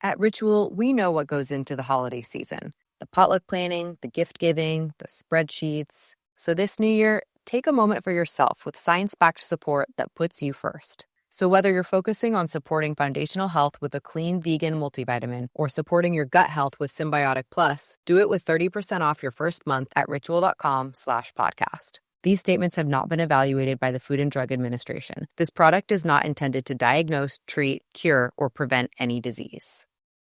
At Ritual, we know what goes into the holiday season. The potluck planning, the gift giving, the spreadsheets. So this new year, take a moment for yourself with science-backed support that puts you first. So whether you're focusing on supporting foundational health with a clean vegan multivitamin or supporting your gut health with Symbiotic Plus, do it with 30% off your first month at ritual.com/podcast. These statements have not been evaluated by the Food and Drug Administration. This product is not intended to diagnose, treat, cure, or prevent any disease.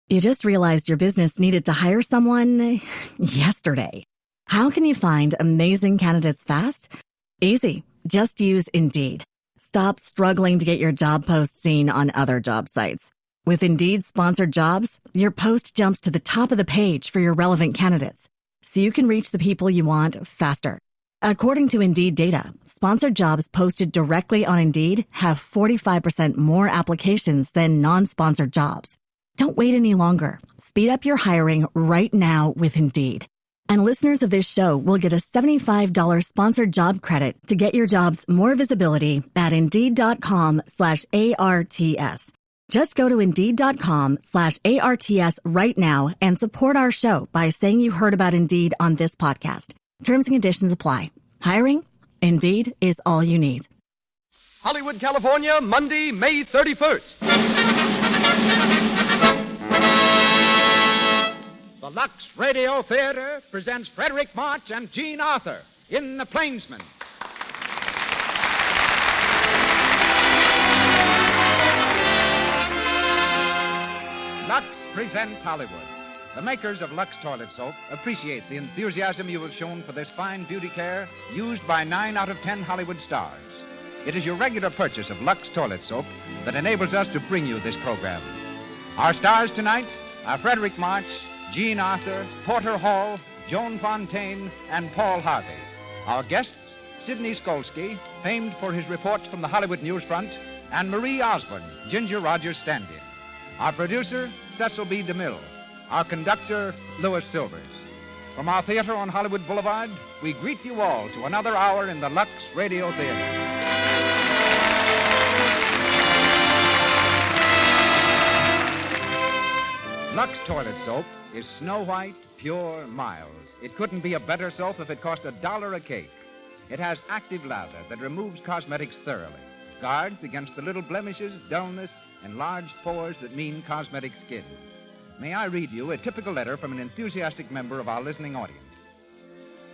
You just realized your business needed to hire someone yesterday. How can you find amazing candidates fast? Easy. Just use Indeed. Stop struggling to get your job post seen on other job sites. With Indeed sponsored jobs, your post jumps to the top of the page for your relevant candidates, so you can reach the people you want faster. According to Indeed data, sponsored jobs posted directly on Indeed have 45% more applications than non-sponsored jobs. Don't wait any longer. Speed up your hiring right now with Indeed. And listeners of this show will get a $75 sponsored job credit to get your jobs more visibility at Indeed.com/ARTS. Just go to Indeed.com/ARTS right now and support our show by saying you heard about Indeed on this podcast. Terms and conditions apply. Hiring? Indeed is all you need. Hollywood, California, Monday, May 31st. The Lux Radio Theater presents Fredric March and Jean Arthur in The Plainsman. Lux presents Hollywood. The makers of Lux Toilet Soap appreciate the enthusiasm you have shown for this fine beauty care used by 9 out of 10 Hollywood stars. It is your regular purchase of Lux Toilet Soap that enables us to bring you this program. Our stars tonight are Fredric March, Jean Arthur, Porter Hall, Joan Fontaine, and Paul Harvey. Our guests, Sidney Skolsky, famed for his reports from the Hollywood Newsfront, and Marie Osborne, Ginger Rogers' stand-in. Our producer, Cecil B. DeMille. Our conductor, Louis Silvers. From our theater on Hollywood Boulevard, we greet you all to another hour in the Lux Radio Theater. Lux Toilet Soap is snow white, pure, mild. It couldn't be a better soap if it cost $1 a cake. It has active lather that removes cosmetics thoroughly, guards against the little blemishes, dullness, and large pores that mean cosmetic skin. May I read you a typical letter from an enthusiastic member of our listening audience?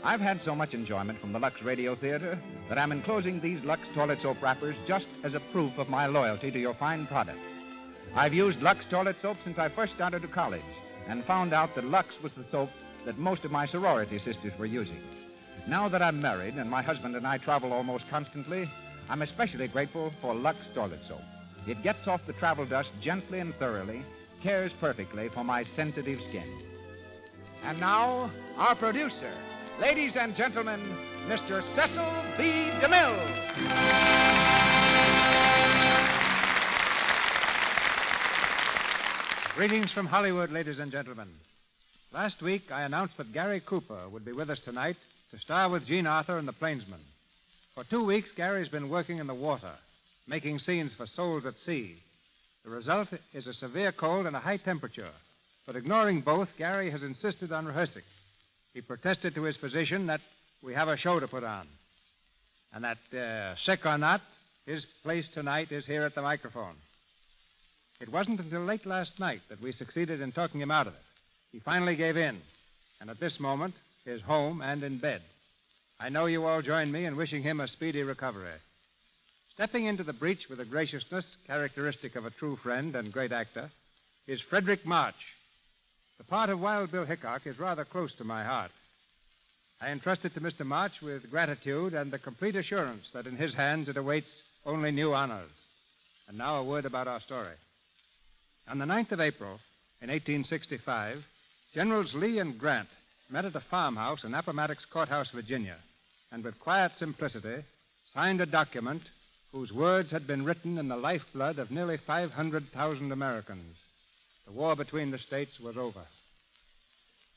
I've had so much enjoyment from the Lux Radio Theater that I'm enclosing these Lux Toilet Soap wrappers just as a proof of my loyalty to your fine product. I've used Lux Toilet Soap since I first started to college and found out that Lux was the soap that most of my sorority sisters were using. Now that I'm married and my husband and I travel almost constantly, I'm especially grateful for Lux Toilet Soap. It gets off the travel dust gently and thoroughly, cares perfectly for my sensitive skin. And now, our producer, ladies and gentlemen, Mr. Cecil B. DeMille. Greetings from Hollywood, ladies and gentlemen. Last week, I announced that Gary Cooper would be with us tonight to star with Jean Arthur in The Plainsman. For 2 weeks, Gary's been working in the water, making scenes for Souls at Sea. The result is a severe cold and a high temperature. But ignoring both, Gary has insisted on rehearsing. He protested to his physician that we have a show to put on. And that, sick or not, his place tonight is here at the microphone. It wasn't until late last night that we succeeded in talking him out of it. He finally gave in, and at this moment is home and in bed. I know you all join me in wishing him a speedy recovery. Stepping into the breach with a graciousness characteristic of a true friend and great actor is Fredric March. The part of Wild Bill Hickok is rather close to my heart. I entrust it to Mr. March with gratitude and the complete assurance that in his hands it awaits only new honors. And now a word about our story. On the 9th of April, in 1865, Generals Lee and Grant met at a farmhouse in Appomattox Courthouse, Virginia, and with quiet simplicity signed a document whose words had been written in the lifeblood of nearly 500,000 Americans. The war between the states was over.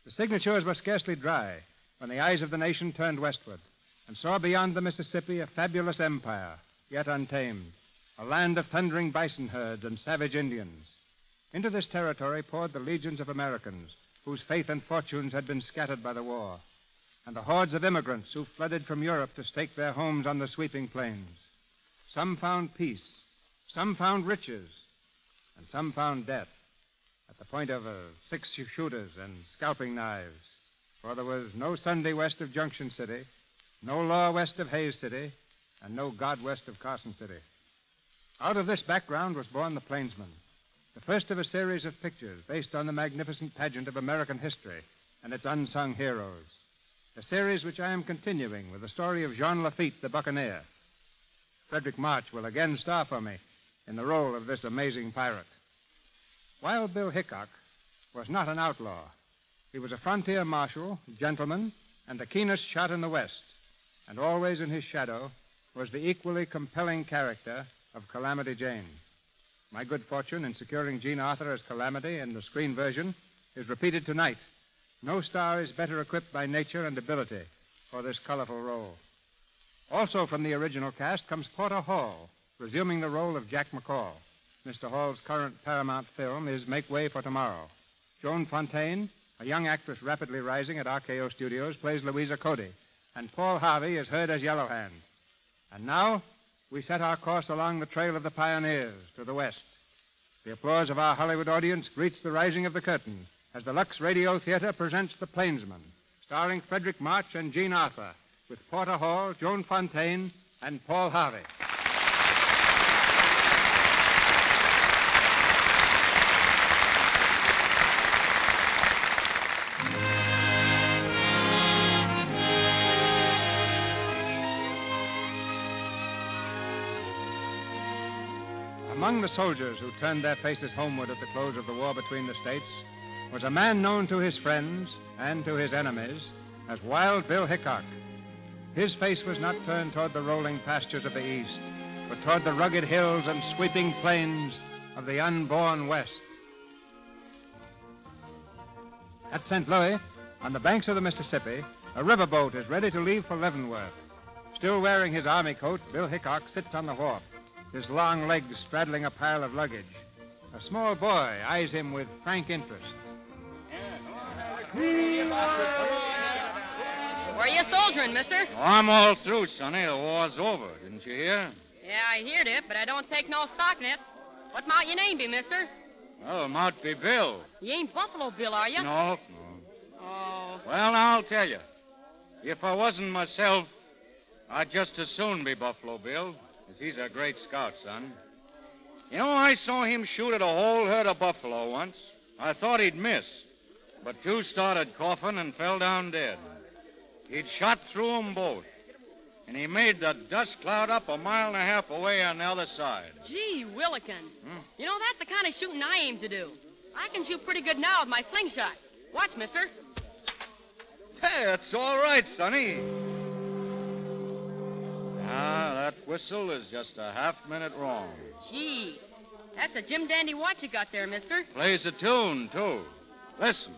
The signatures were scarcely dry when the eyes of the nation turned westward and saw beyond the Mississippi a fabulous empire, yet untamed, a land of thundering bison herds and savage Indians. Into this territory poured the legions of Americans whose faith and fortunes had been scattered by the war, and the hordes of immigrants who flooded from Europe to stake their homes on the sweeping plains. Some found peace, some found riches, and some found death at the point of six-shooters and scalping knives. For there was no Sunday west of Junction City, no law west of Hayes City, and no God west of Carson City. Out of this background was born The Plainsman, the first of a series of pictures based on the magnificent pageant of American history and its unsung heroes. A series which I am continuing with the story of Jean Lafitte, the buccaneer. Fredric March will again star for me in the role of this amazing pirate. Wild Bill Hickok was not an outlaw. He was a frontier marshal, gentleman, and the keenest shot in the West. And always in his shadow was the equally compelling character of Calamity Jane. My good fortune in securing Jean Arthur as Calamity in the screen version is repeated tonight. No star is better equipped by nature and ability for this colorful role. Also from the original cast comes Porter Hall, resuming the role of Jack McCall. Mr. Hall's current Paramount film is Make Way for Tomorrow. Joan Fontaine, a young actress rapidly rising at RKO Studios, plays Louisa Cody, and Paul Harvey is heard as Yellow Hand. And now, we set our course along the trail of the pioneers to the west. The applause of our Hollywood audience greets the rising of the curtain as the Lux Radio Theater presents The Plainsman, starring Fredric March and Jean Arthur, with Porter Hall, Joan Fontaine, and Paul Harvey. Among the soldiers who turned their faces homeward at the close of the war between the states was a man known to his friends and to his enemies as Wild Bill Hickok. His face was not turned toward the rolling pastures of the East, but toward the rugged hills and sweeping plains of the unborn West. At St. Louis, on the banks of the Mississippi, a riverboat is ready to leave for Leavenworth. Still wearing his army coat, Bill Hickok sits on the wharf, his long legs straddling a pile of luggage. A small boy eyes him with frank interest. Where are you soldiering, mister? Oh, I'm all through, Sonny. The war's over. Didn't you hear? Yeah, I heard it, but I don't take no stock in it. What might your name be, mister? Oh, it might be Bill. You ain't Buffalo Bill, are you? No. Oh. Well, now, I'll tell you. If I wasn't myself, I'd just as soon be Buffalo Bill, 'cause he's a great scout, son. You know, I saw him shoot at a whole herd of buffalo once. I thought he'd miss, but two started coughing and fell down dead. He'd shot through 'em both, and he made the dust cloud up 1.5 miles away on the other side. Gee, Willikin. You know, that's the kind of shooting I aim to do. I can shoot pretty good now with my slingshot. Watch, mister. Hey, that's all right, Sonny. That whistle is just a half-minute wrong. Gee, that's a Jim Dandy watch you got there, mister. Plays a tune, too. Listen.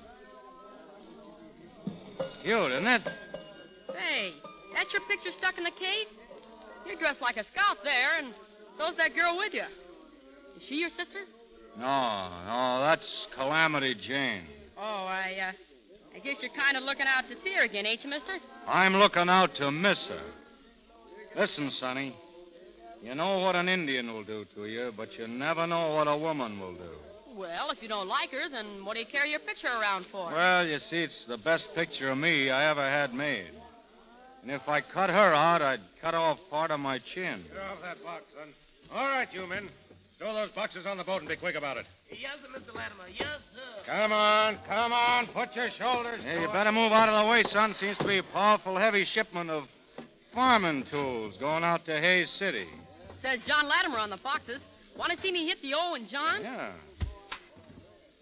Cute, isn't it? Hey, that's your picture stuck in the case? You're dressed like a scout there, and so's that girl with you. Is she your sister? No, that's Calamity Jane. Oh, I guess you're kind of looking out to see her again, ain't you, mister? I'm looking out to miss her. Listen, Sonny, you know what an Indian will do to you, but you never know what a woman will do. Well, if you don't like her, then what do you carry your picture around for? Well, you see, it's the best picture of me I ever had made. And if I cut her out, I'd cut off part of my chin. Get off that box, son. All right, you men. Stow those boxes on the boat and be quick about it. Yes, sir, Mr. Latimer. Yes, sir. Come on. Put your shoulders. Hey, you better move out of the way, son. Seems to be a powerful heavy shipment of farming tools going out to Hayes City. Says John Latimer on the boxes. Want to see me hit the O in John? Yeah.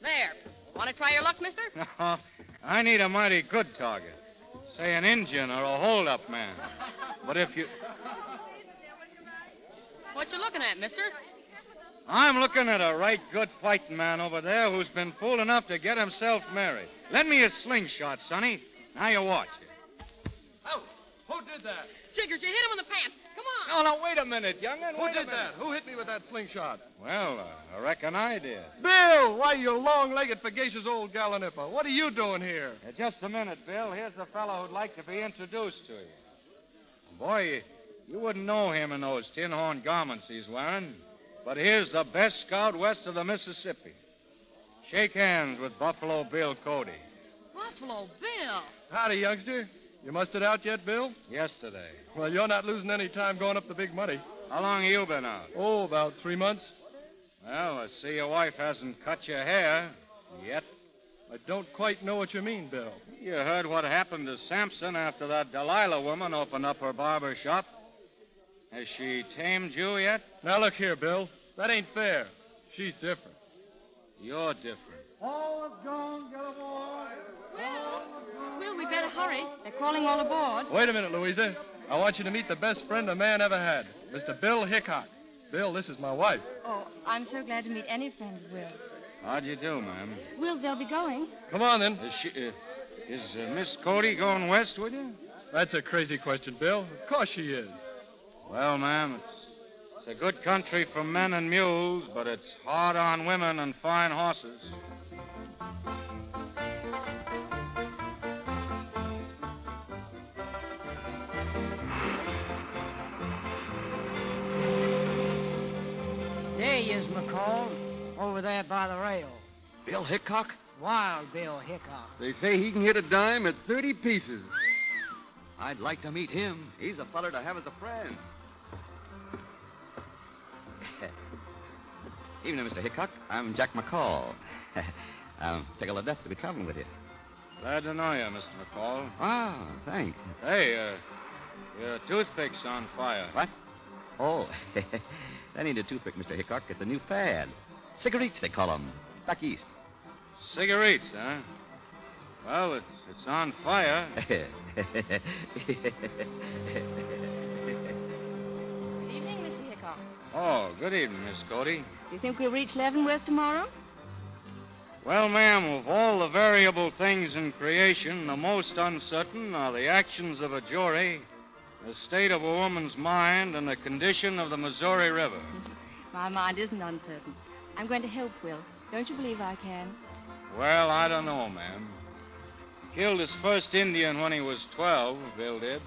There. Want to try your luck, mister? No, I need a mighty good target. Say an Indian or a hold-up man. But if you... What you looking at, mister? I'm looking at a right good fighting man over there who's been fool enough to get himself married. Lend me a slingshot, Sonny. Now you watch it. Oh, who did that? Jiggers, you hit him in the pants. Come on. Oh, now, wait a minute, young'un. Who did that? Who hit me with that slingshot? Well, I reckon I did. Bill! Why, you long-legged, sagacious old gallanipper. What are you doing here? Just a minute, Bill. Here's the fellow who'd like to be introduced to you. Boy, you wouldn't know him in those tin-horn garments he's wearing. But here's the best scout west of the Mississippi. Shake hands with Buffalo Bill Cody. Buffalo Bill. Howdy, youngster. You mustered out yet, Bill? Yesterday. Well, you're not losing any time going up the big money. How long have you been out? Oh, about 3 months. Well, I see your wife hasn't cut your hair yet. I don't quite know what you mean, Bill. You heard what happened to Sampson after that Delilah woman opened up her barber shop. Has she tamed you yet? Now, look here, Bill. That ain't fair. She's different. You're different. Will, we better hurry. They're calling all aboard. Wait a minute, Louisa. I want you to meet the best friend a man ever had, Mr. Bill Hickok. Bill, this is my wife. Oh, I'm so glad to meet any friend of Will. How'd you do, ma'am? Will, they'll be going. Come on, then. Is Miss Cody going west with you? That's a crazy question, Bill. Of course she is. Well, ma'am, it's a good country for men and mules, but it's hard on women and fine horses. There he is, McCall, over there by the rail. Bill Hickok? Wild Bill Hickok. They say he can hit a dime at 30 pieces. I'd like to meet him. He's a feller to have as a friend. Evening, Mr. Hickok. I'm Jack McCall. Tickle to death to be traveling with you. Glad to know you, Mr. McCall. Ah, thanks. Hey, your toothpick's on fire. What? Oh, that ain't a toothpick, Mr. Hickok. It's a new fad. Cigarettes, they call them. Back east. Cigarettes, huh? Well, it's on fire. Good evening, Mr. Hickok. Oh, good evening, Miss Cody. Do you think we'll reach Leavenworth tomorrow? Well, ma'am, of all the variable things in creation, the most uncertain are the actions of a jury, the state of a woman's mind, and the condition of the Missouri River. My mind isn't uncertain. I'm going to help Will. Don't you believe I can? Well, I don't know, ma'am. Killed his first Indian when he was 12, Bill did.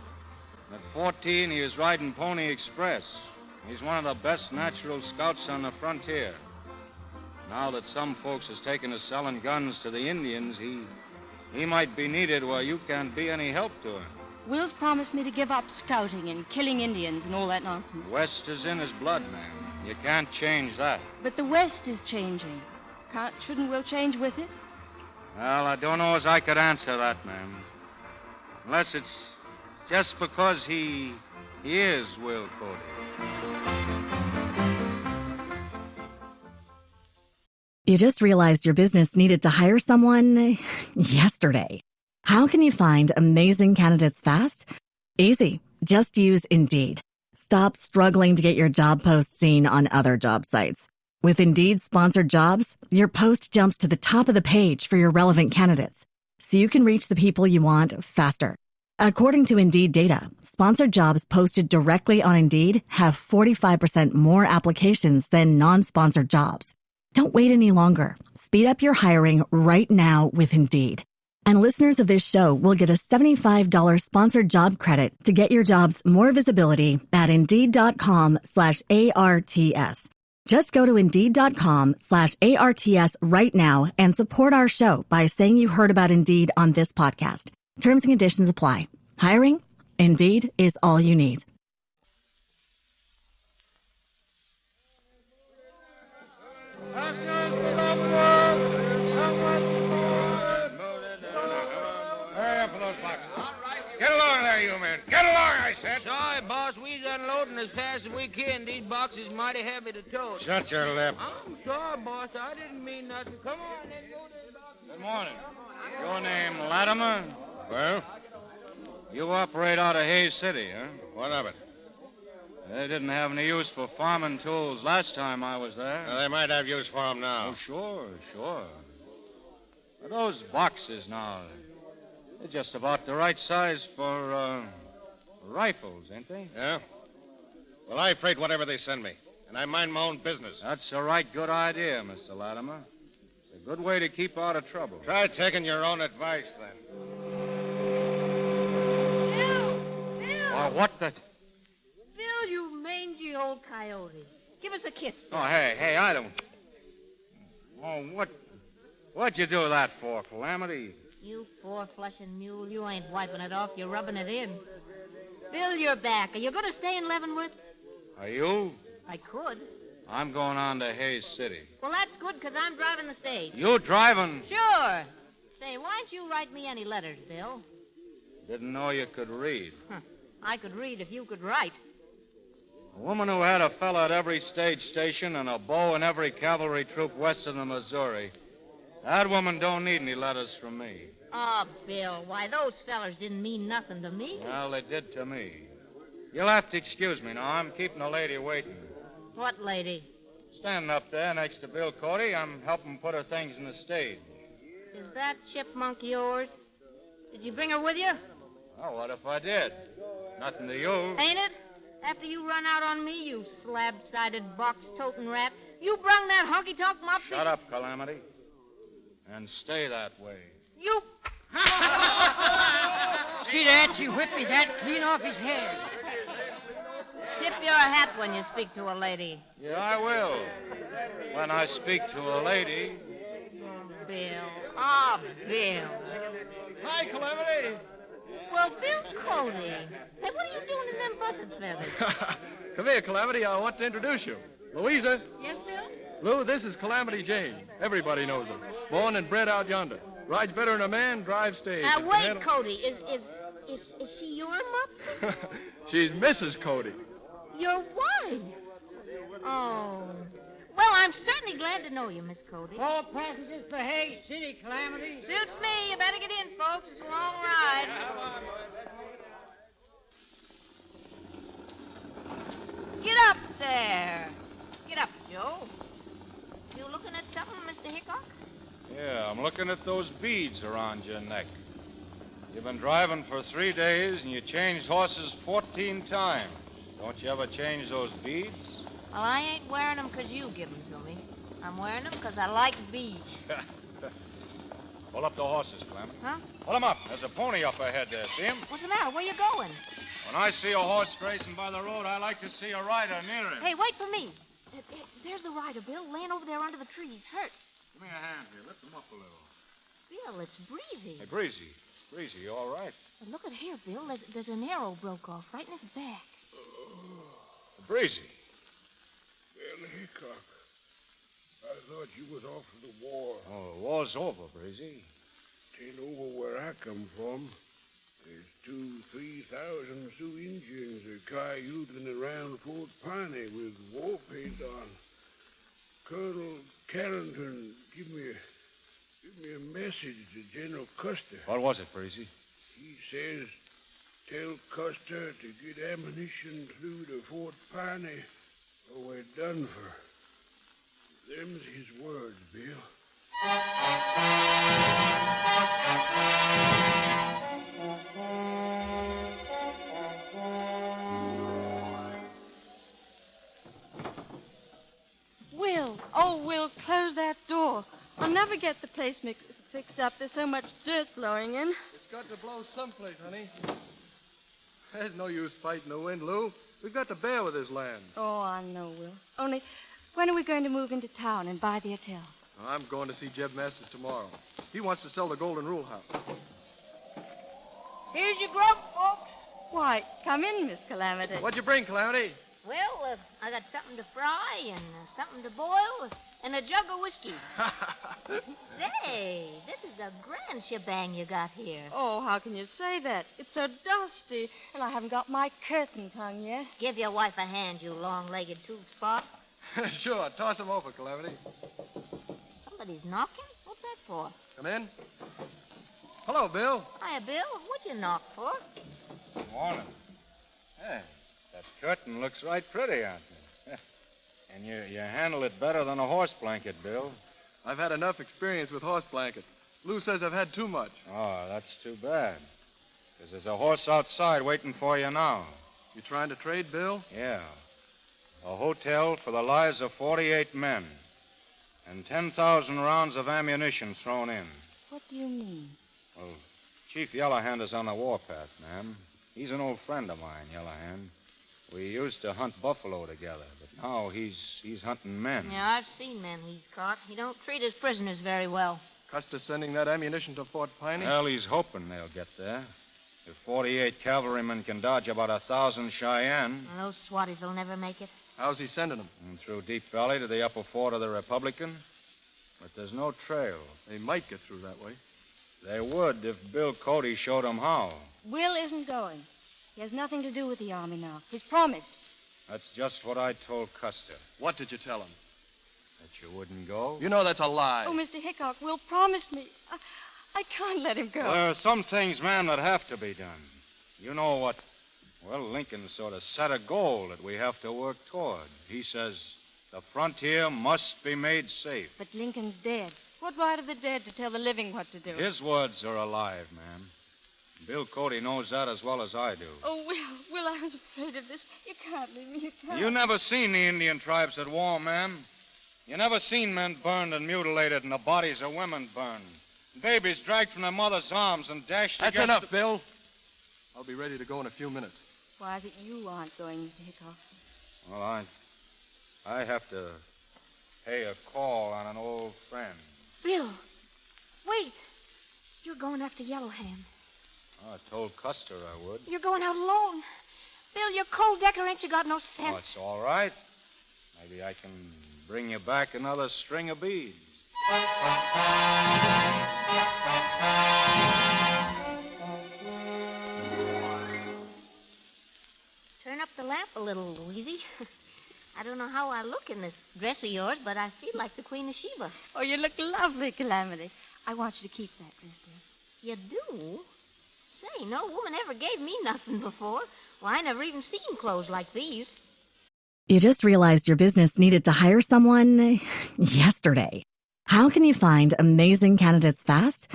At 14, he was riding Pony Express. He's one of the best natural scouts on the frontier. Now that some folks has taken to selling guns to the Indians, he might be needed where you can't be any help to him. Will's promised me to give up scouting and killing Indians and all that nonsense. West is in his blood, ma'am. You can't change that. But the West is changing. Shouldn't Will change with it? Well, I don't know as I could answer that, ma'am. Unless it's just because he is Will Cody. You just realized your business needed to hire someone yesterday. How can you find amazing candidates fast? Easy. Just use Indeed. Stop struggling to get your job post seen on other job sites. With Indeed sponsored jobs, your post jumps to the top of the page for your relevant candidates, so you can reach the people you want faster. According to Indeed data, sponsored jobs posted directly on Indeed have 45% more applications than non-sponsored jobs. Don't wait any longer. Speed up your hiring right now with Indeed. And listeners of this show will get a $75 sponsored job credit to get your jobs more visibility at Indeed.com/ARTS. Just go to Indeed.com/ARTS right now and support our show by saying you heard about Indeed on this podcast. Terms and conditions apply. Hiring? Indeed is all you need. Get along there, you men. Get along, I said. Sorry, boss. We's unloading as fast as we can. These boxes mighty heavy to tote. Shut your lip. I'm sorry, boss. I didn't mean nothing. Come on, let's go to the box. Good morning. Your name Latimer? Well? You operate out of Hayes City, huh? What of it? They didn't have any use for farming tools last time I was there. Well, they might have use for them now. Oh, sure. Those boxes now, they're just about the right size for rifles, ain't they? Yeah? Well, I freight whatever they send me, and I mind my own business. That's a right good idea, Mr. Latimer. It's a good way to keep out of trouble. Try taking your own advice, then. Bill! Why, what the... Bill, you mangy old coyote. Give us a kiss. Oh, hey, I don't... Oh, what'd you do that for, Calamity? You four-flushing mule, you ain't wiping it off, you're rubbing it in. Bill, you're back. Are you going to stay in Leavenworth? Are you? I could. I'm going on to Hayes City. Well, that's good, because I'm driving the stage. You driving? Sure. Say, why don't you write me any letters, Bill? Didn't know you could read. I could read if you could write. A woman who had a fella at every stage station and a beau in every cavalry troop west of the Missouri. That woman don't need any letters from me. Oh, Bill, why, those fellers didn't mean nothing to me. Well, they did to me. You'll have to excuse me now. I'm keeping a lady waiting. What lady? Standing up there next to Bill Cody, I'm helping put her things in the stage. Is that chipmunk yours? Did you bring her with you? Well, what if I did? Nothing to you. Ain't it? After you run out on me, you slab-sided, box-toting rat, you brung that honky-tonk mopsy... Shut up, Calamity. And stay that way. You... See that? She whipped his hat clean off his head. Tip your hat when you speak to a lady. Yeah, I will. When I speak to a lady. Bill. Oh, Bill. Hi, Calamity. Well, Bill Cody. Hey, what are you doing in them busted feathers? Come here, Calamity. I want to introduce you. Louisa. Yes, Bill? Lou, this is Calamity Jane. Everybody knows her. Born and bred out yonder. Rides better than a man, drives stage. Now, wait, Cody. Is she your mutt? She's Mrs. Cody. Your wife? Oh. Well, I'm certainly glad to know you, Miss Cody. All passengers for Hayes City, Calamity. Suits me. You better get in, folks. It's a long ride. Get up there. Get up, Joe. You looking at something, Mr. Hickok? Yeah, I'm looking at those beads around your neck. You've been driving for 3 days, and you changed horses 14 times. Don't you ever change those beads? Well, I ain't wearing them 'cause you give them to me. I'm wearing them 'cause I like beads. Pull up the horses, Clem. Huh? Pull them up. There's a pony up ahead there. See him? What's the matter? Where you going? When I see a horse grazing by the road, I like to see a rider near him. Hey, wait for me. There's the rider, Bill, laying over there under the trees, hurt. Give me a hand here. Lift him up a little. Bill, it's Breezy. Hey, Breezy. Breezy, you all right? But look at here, Bill. There's an arrow broke off right in his back. Breezy. Bill Hickok. I thought you was off to the war. Oh, the war's over, Breezy. Tain't over where I come from. There's 2,000-3,000 Sioux Indians are cayuting around Fort Piney with war paint on. Colonel Carrington, give me a message to General Custer. What was it, Breezy? He says, tell Custer to get ammunition through to Fort Piney or we're done for. Them's his words, Bill. Will, close that door. I'll never get the place fixed up. There's so much dirt blowing in. It's got to blow someplace, honey. There's no use fighting the wind, Lou. We've got to bear with this land. Oh, I know, Will. Only, when are we going to move into town and buy the hotel? I'm going to see Jeb Masters tomorrow. He wants to sell the Golden Rule House. Here's your grub, folks. Why, come in, Miss Calamity. What'd you bring, Calamity? Well, I got something to fry and something to boil and a jug of whiskey. Say, this is a grand shebang you got here. Oh, how can you say that? It's so dusty, and I haven't got my curtains hung yet. Give your wife a hand, you long-legged tooth spot. Sure, toss him over, Calamity. Somebody's knocking? What's that for? Come in. Hello, Bill. Hiya, Bill. What'd you knock for? Good morning. Hey, that curtain looks right pretty out there. And you handle it better than a horse blanket, Bill. I've had enough experience with horse blankets. Lou says I've had too much. Oh, that's too bad. Because there's a horse outside waiting for you now. You trying to trade, Bill? Yeah. A hotel for the lives of 48 men. And 10,000 rounds of ammunition thrown in. What do you mean? Well, Chief Yellowhand is on the warpath, ma'am. He's an old friend of mine, Yellowhand. We used to hunt buffalo together, but now he's hunting men. Yeah, I've seen men he's caught. He don't treat his prisoners very well. Custer sending that ammunition to Fort Piney? Well, he's hoping they'll get there. If 48 cavalrymen can dodge about 1,000 Cheyenne. Well, those swatties will never make it. How's he sending them? And through Deep Valley to the upper fort of the Republican. But there's no trail. They might get through that way. They would if Bill Cody showed them how. Will isn't going. He has nothing to do with the Army now. He's promised. That's just what I told Custer. What did you tell him? That you wouldn't go? You know that's a lie. Oh, Mr. Hickok, Will promised me. I can't let him go. Well, there are some things, ma'am, that have to be done. You know what? Well, Lincoln sort of set a goal that we have to work toward. He says the frontier must be made safe. But Lincoln's dead. What right have the dead to tell the living what to do? His words are alive, ma'am. Bill Cody knows that as well as I do. Oh, Will, I was afraid of this. You can't leave me. You can't. You never seen the Indian tribes at war, ma'am. You never seen men burned and mutilated and the bodies of women burned. Babies dragged from their mother's arms and dashed That's against enough, Bill. I'll be ready to go in a few minutes. Why is it you aren't going, Mr. Hickok? Well, I have to pay a call on an old friend. Bill, wait. You're going after Yellowhand. Oh, I told Custer I would. You're going out alone. Bill, you're cold decker. Ain't you got no sense? Oh, it's all right. Maybe I can bring you back another string of beads. Turn up the lamp a little, Louisie. I don't know how I look in this dress of yours, but I feel like the Queen of Sheba. Oh, you look lovely, Calamity. I want you to keep that dress, dear. You do? Say, no woman ever gave me nothing before. Well, I never even seen clothes like these. You just realized your business needed to hire someone yesterday. How can you find amazing candidates fast?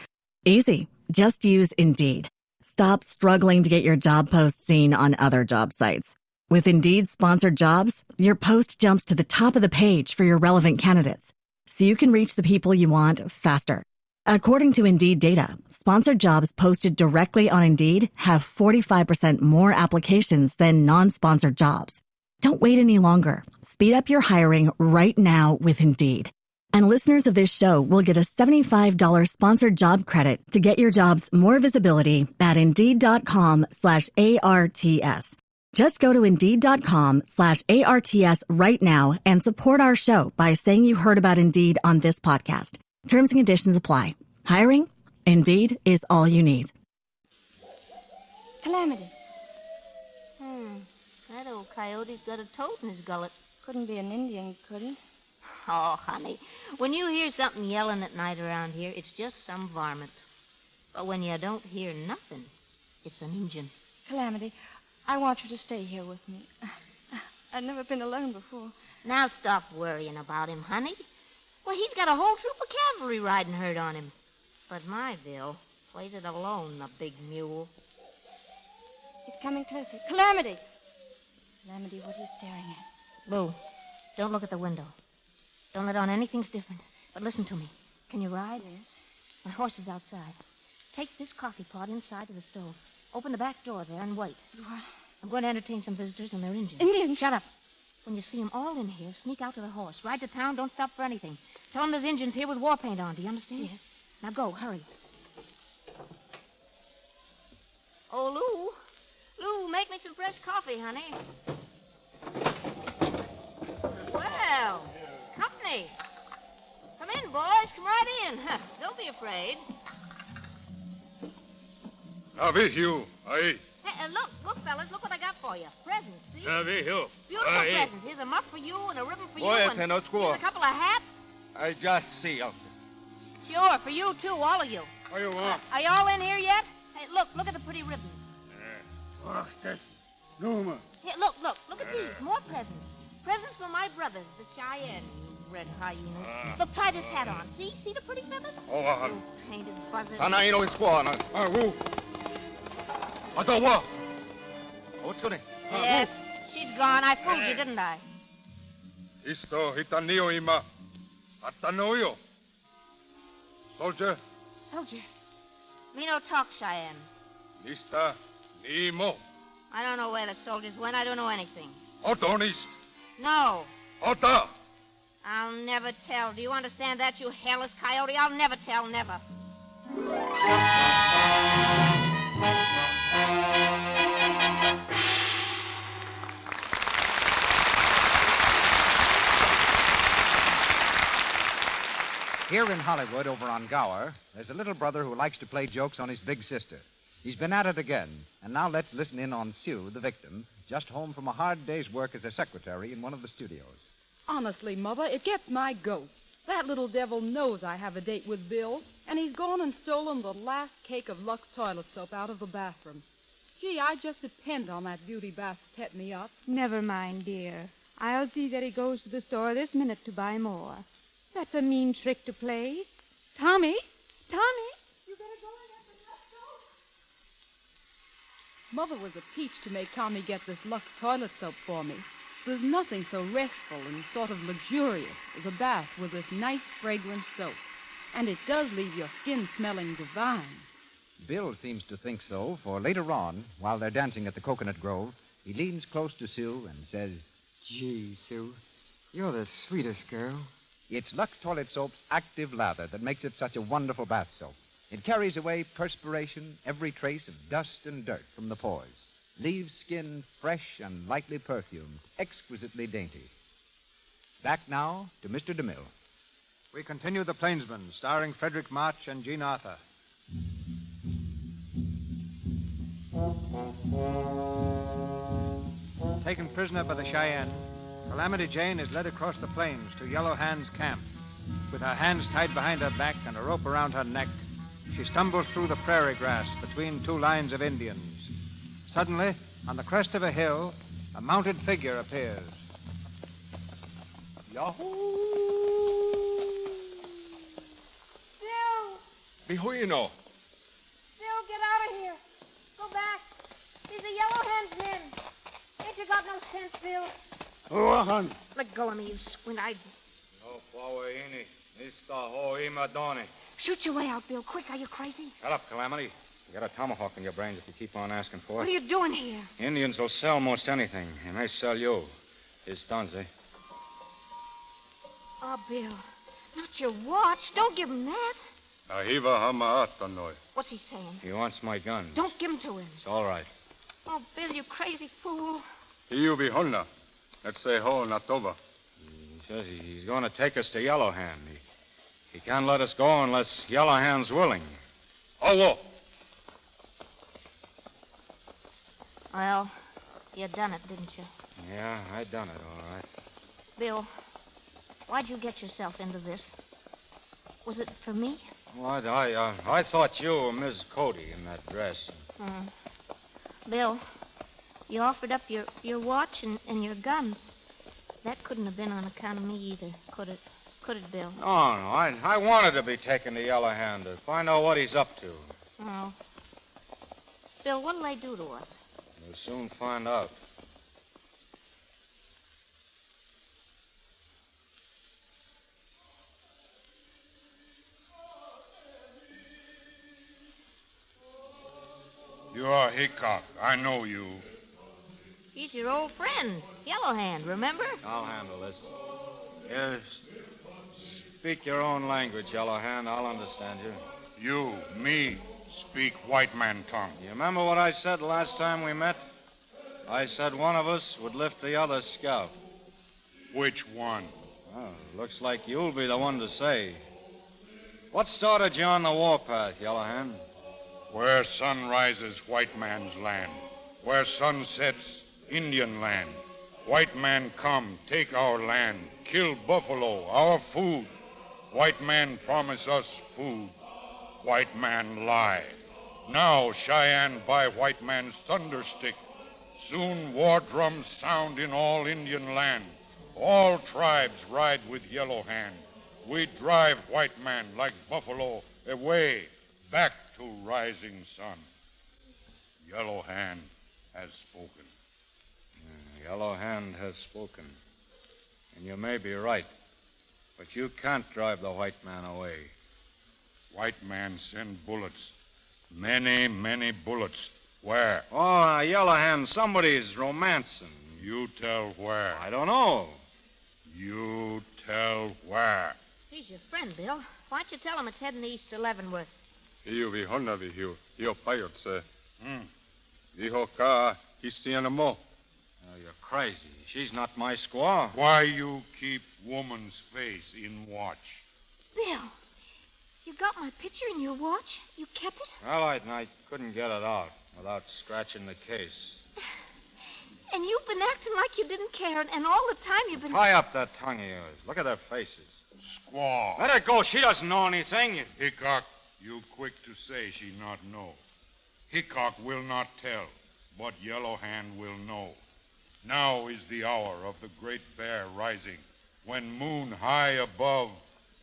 Easy. Just use Indeed. Stop struggling to get your job post seen on other job sites. With Indeed sponsored jobs, your post jumps to the top of the page for your relevant candidates, so you can reach the people you want faster. According to Indeed data, sponsored jobs posted directly on Indeed have 45% more applications than non-sponsored jobs. Don't wait any longer. Speed up your hiring right now with Indeed. And listeners of this show will get a $75 sponsored job credit to get your jobs more visibility at Indeed.com/ARTS. Just go to Indeed.com/ARTS right now and support our show by saying you heard about Indeed on this podcast. Terms and conditions apply. Hiring? Indeed is all you need. Calamity. That old coyote's got a toad in his gullet. Couldn't be an Indian, could he? Oh, honey, when you hear something yelling at night around here, it's just some varmint. But when you don't hear nothing, it's an Injun. Calamity, I want you to stay here with me. I've never been alone before. Now stop worrying about him, honey. Well, he's got a whole troop of cavalry riding herd on him. But my Bill plays it alone, the big mule. It's coming closer. Calamity! Calamity, what are you staring at? Boo, don't look at the window. Don't let on anything's different. But listen to me. Can you ride? Yes. My horse is outside. Take this coffee pot inside to the stove. Open the back door there and wait. What? I'm going to entertain some visitors, and they're Indians. Indians? Shut up. When you see them all in here, sneak out to the horse. Ride to town, don't stop for anything. Tell them there's Indians here with war paint on. Do you understand? Yes. Now go, hurry. Oh, Lou. Lou, make me some fresh coffee, honey. Well, company. Come in, boys. Come right in. Don't be afraid. Hugh. Aye. Hey, look, fellas. Look what I got for you. Presents, see? Hugh. Beautiful presents. Here's a muff for you and a ribbon for you. Boy, And no here's a couple of hats. I just see you. Sure, for you, too, all of you. What do you want? Are you all in here yet? Hey, look at the pretty ribbons. Oh, that's Numa. Here, look at these. More presents. Presents for my brothers, the Cheyenne, you red hyenas. Look, try this hat on. See the pretty feathers? You painted buzzard. Anaino is squaw. Who? I don't want. What's going on? Yes, she's gone. I fooled you, didn't I? Isto hitanio ima. Atanoio. Soldier. Soldier. Me no talk, Cheyenne. Nista Nemo. I don't know where the soldiers went. I don't know anything. Otonis. No. Ota. I'll never tell. Do you understand that, you hairless coyote? I'll never tell, never. Here in Hollywood, over on Gower, there's a little brother who likes to play jokes on his big sister. He's been at it again, and now let's listen in on Sue, the victim, just home from a hard day's work as a secretary in one of the studios. Honestly, Mother, it gets my goat. That little devil knows I have a date with Bill, and he's gone and stolen the last cake of Lux toilet soap out of the bathroom. Gee, I just depend on that beauty bath to pep me up. Never mind, dear. I'll see that he goes to the store this minute to buy more. That's a mean trick to play. Tommy? Tommy? You better go and get the Lux soap. Mother was a peach to make Tommy get this Lux toilet soap for me. There's nothing so restful and sort of luxurious as a bath with this nice, fragrant soap. And it does leave your skin smelling divine. Bill seems to think so, for later on, while they're dancing at the Coconut Grove, he leans close to Sue and says, Gee, Sue, you're the sweetest girl. It's Lux Toilet Soap's active lather that makes it such a wonderful bath soap. It carries away perspiration, every trace of dust and dirt from the pores. Leaves skin fresh and lightly perfumed, exquisitely dainty. Back now to Mr. DeMille. We continue The Plainsman, starring Fredric March and Jean Arthur. Taken prisoner by the Cheyenne, Calamity Jane is led across the plains to Yellow Hand's camp. With her hands tied behind her back and a rope around her neck, she stumbles through the prairie grass between two lines of Indians. Suddenly, on the crest of a hill, a mounted figure appears. Yahoo! Bill! Bihuino. Bill, get out of here. Go back. These are Yellow Hand's men. Ain't you got no sense, Bill? Oahan. Let go of me, you squint-eyed. No power-ini. Nista ho imadoni. Shoot your way out, Bill. Quick, are you crazy? Shut up, Calamity. You got a tomahawk in your brains if you keep on asking for it. What are you doing here? Indians will sell most anything, and they sell you. His sons, eh? Oh, Bill. Not your watch. Don't give him that. Ahiva hamaatanoi. What's he saying? He wants my gun. Don't give him to him. It's all right. Oh, Bill, you crazy fool. Hiu bihona. Let's say ho natova. He says he's going to take us to Yellow Hand. He can't let us go unless Yellow Hand's willing. Oh, Well, you done it, didn't you? Yeah, I done it, all right. Bill, why'd you get yourself into this? Was it for me? Well, I thought you were Miss Cody in that dress. Bill, you offered up your watch and your guns. That couldn't have been on account of me either, could it? Could it, Bill? No, I wanted to be taken to Yellow Hand to find out what he's up to. Oh. Bill, what'll they do to us? We'll soon find out. You are Hickok. I know you. He's your old friend, Yellow Hand, remember? I'll handle this. Yes. Speak your own language, Yellow Hand. I'll understand you. You, me, speak white man tongue. You remember what I said last time we met? I said one of us would lift the other's scalp. Which one? Well, looks like you'll be the one to say. What started you on the warpath, Yellow Hand? Where sun rises, white man's land. Where sun sets, Indian land. White man come, take our land. Kill buffalo, our food. White man promise us food. White man lie. Now Cheyenne buy white man's thunderstick. Soon war drums sound in all Indian land. All tribes ride with Yellow Hand. We drive white man like buffalo away, back to rising sun. Yellow Hand has spoken. Yellow Hand has spoken. And you may be right. But you can't drive the white man away. White man send bullets. Many, many bullets. Where? Oh, Yellow Hand, somebody's romancing. You tell where. I don't know. You tell where. He's your friend, Bill. Why don't you tell him it's heading east to Leavenworth? Hiu vi honna vi hiu. Hiu payot se. Dijo ka histianamo. Oh, you're crazy. She's not my squaw. Why you keep woman's face in watch? Bill, you got my picture in your watch? You kept it? Well, I couldn't get it out without scratching the case. And you've been acting like you didn't care, and all the time you've been... Tie up that tongue of yours. Look at their faces. Squaw. Let her go. She doesn't know anything. Hickok, you quick to say she not know. Hickok will not tell, but Yellow Hand will know. Now is the hour of the great bear rising. When moon high above,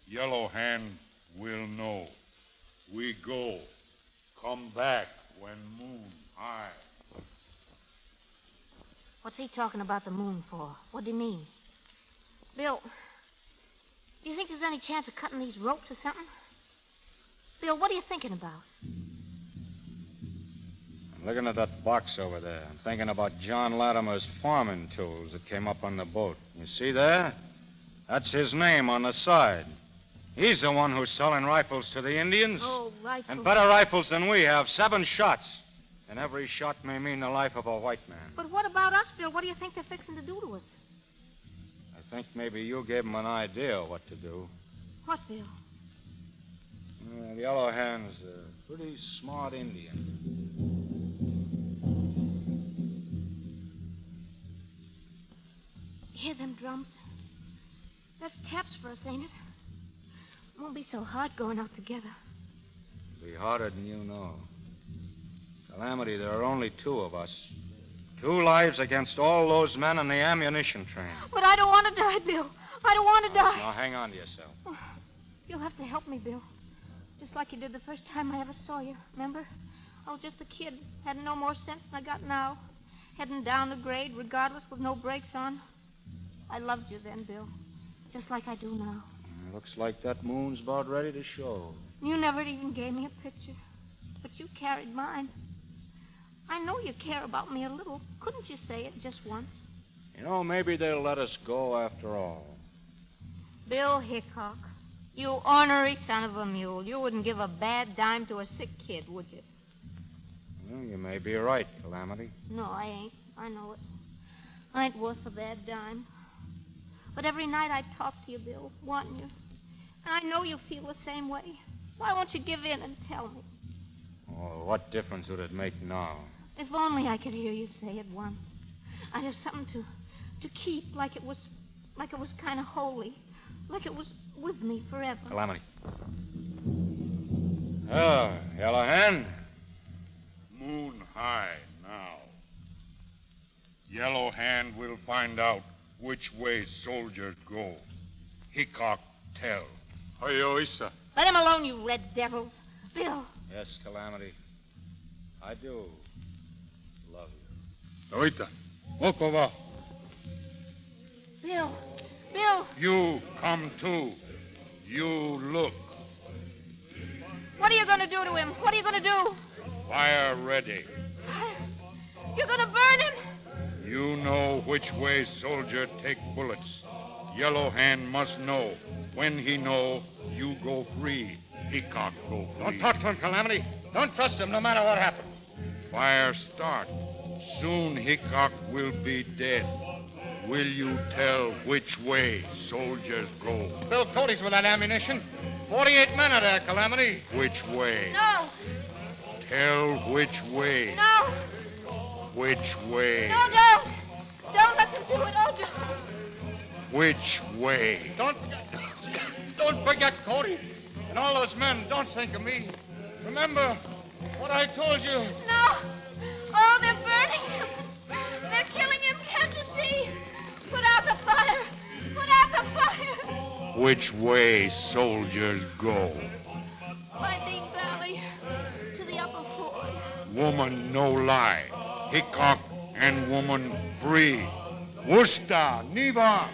Yellow Hand will know. We go. Come back when moon high. What's he talking about the moon for? What do you mean? Bill, do you think there's any chance of cutting these ropes or something? Bill, what are you thinking about? I'm looking at that box over there. I'm thinking about John Latimer's farming tools that came up on the boat. You see there? That's his name on the side. He's the one who's selling rifles to the Indians. Oh, rifles. And better rifles than we have. 7 shots. And every shot may mean the life of a white man. But what about us, Bill? What do you think they're fixing to do to us? I think maybe you gave them an idea of what to do. What, Bill? Yellow Hand's a pretty smart Indian. Hear them drums? That's taps for us, ain't it? It won't be so hard going out together. It'll be harder than you know. Calamity, there are only 2 of us. 2 lives against all those men in the ammunition train. But I don't want to die, Bill. I don't want to die. Now, hang on to yourself. Oh, you'll have to help me, Bill. Just like you did the first time I ever saw you, remember? I was just a kid. Had no more sense than I got now. Heading down the grade, regardless, with no brakes on. I loved you then, Bill. Just like I do now. Looks like that moon's about ready to show. You never even gave me a picture. But you carried mine. I know you care about me a little. Couldn't you say it just once? You know, maybe they'll let us go after all. Bill Hickok, you ornery son of a mule. You wouldn't give a bad dime to a sick kid, would you? Well, you may be right, Calamity. No, I ain't. I know it. I ain't worth a bad dime. But every night I talk to you, Bill, wanting you. And I know you feel the same way. Why won't you give in and tell me? Oh, what difference would it make now? If only I could hear you say it once. I'd have something to keep, like it was kind of holy, like it was with me forever. Calamity. Oh, Yellow Hand. Moon high now. Yellow Hand will find out which way soldiers go. Hickok tell. Oisa. Let him alone, you red devils. Bill. Yes, Calamity. I do love you. Oita. Okova. Bill. Bill. You come too. You look. What are you going to do to him? What are you going to do? Fire ready. You're going to burn him? You know which way soldier take bullets. Yellow Hand must know. When he know, you go free. Hickok go free. Don't talk to him, Calamity. Don't trust him no matter what happens. Fire start. Soon Hickok will be dead. Will you tell which way soldiers go? Bill Cody's with that ammunition. 48 men are there, Calamity. Which way? No. Tell which way. No. Which way? No, don't. Don't let them do it. Oh, don't. Which way? Don't forget Cody. And all those men, don't think of me. Remember what I told you. No. Oh, they're burning him. They're killing him. Can't you see? Put out the fire. Put out the fire. Which way soldiers go? By Deep Valley to the upper ford. Woman no lie. Hickok and woman free. Worcester, Neva.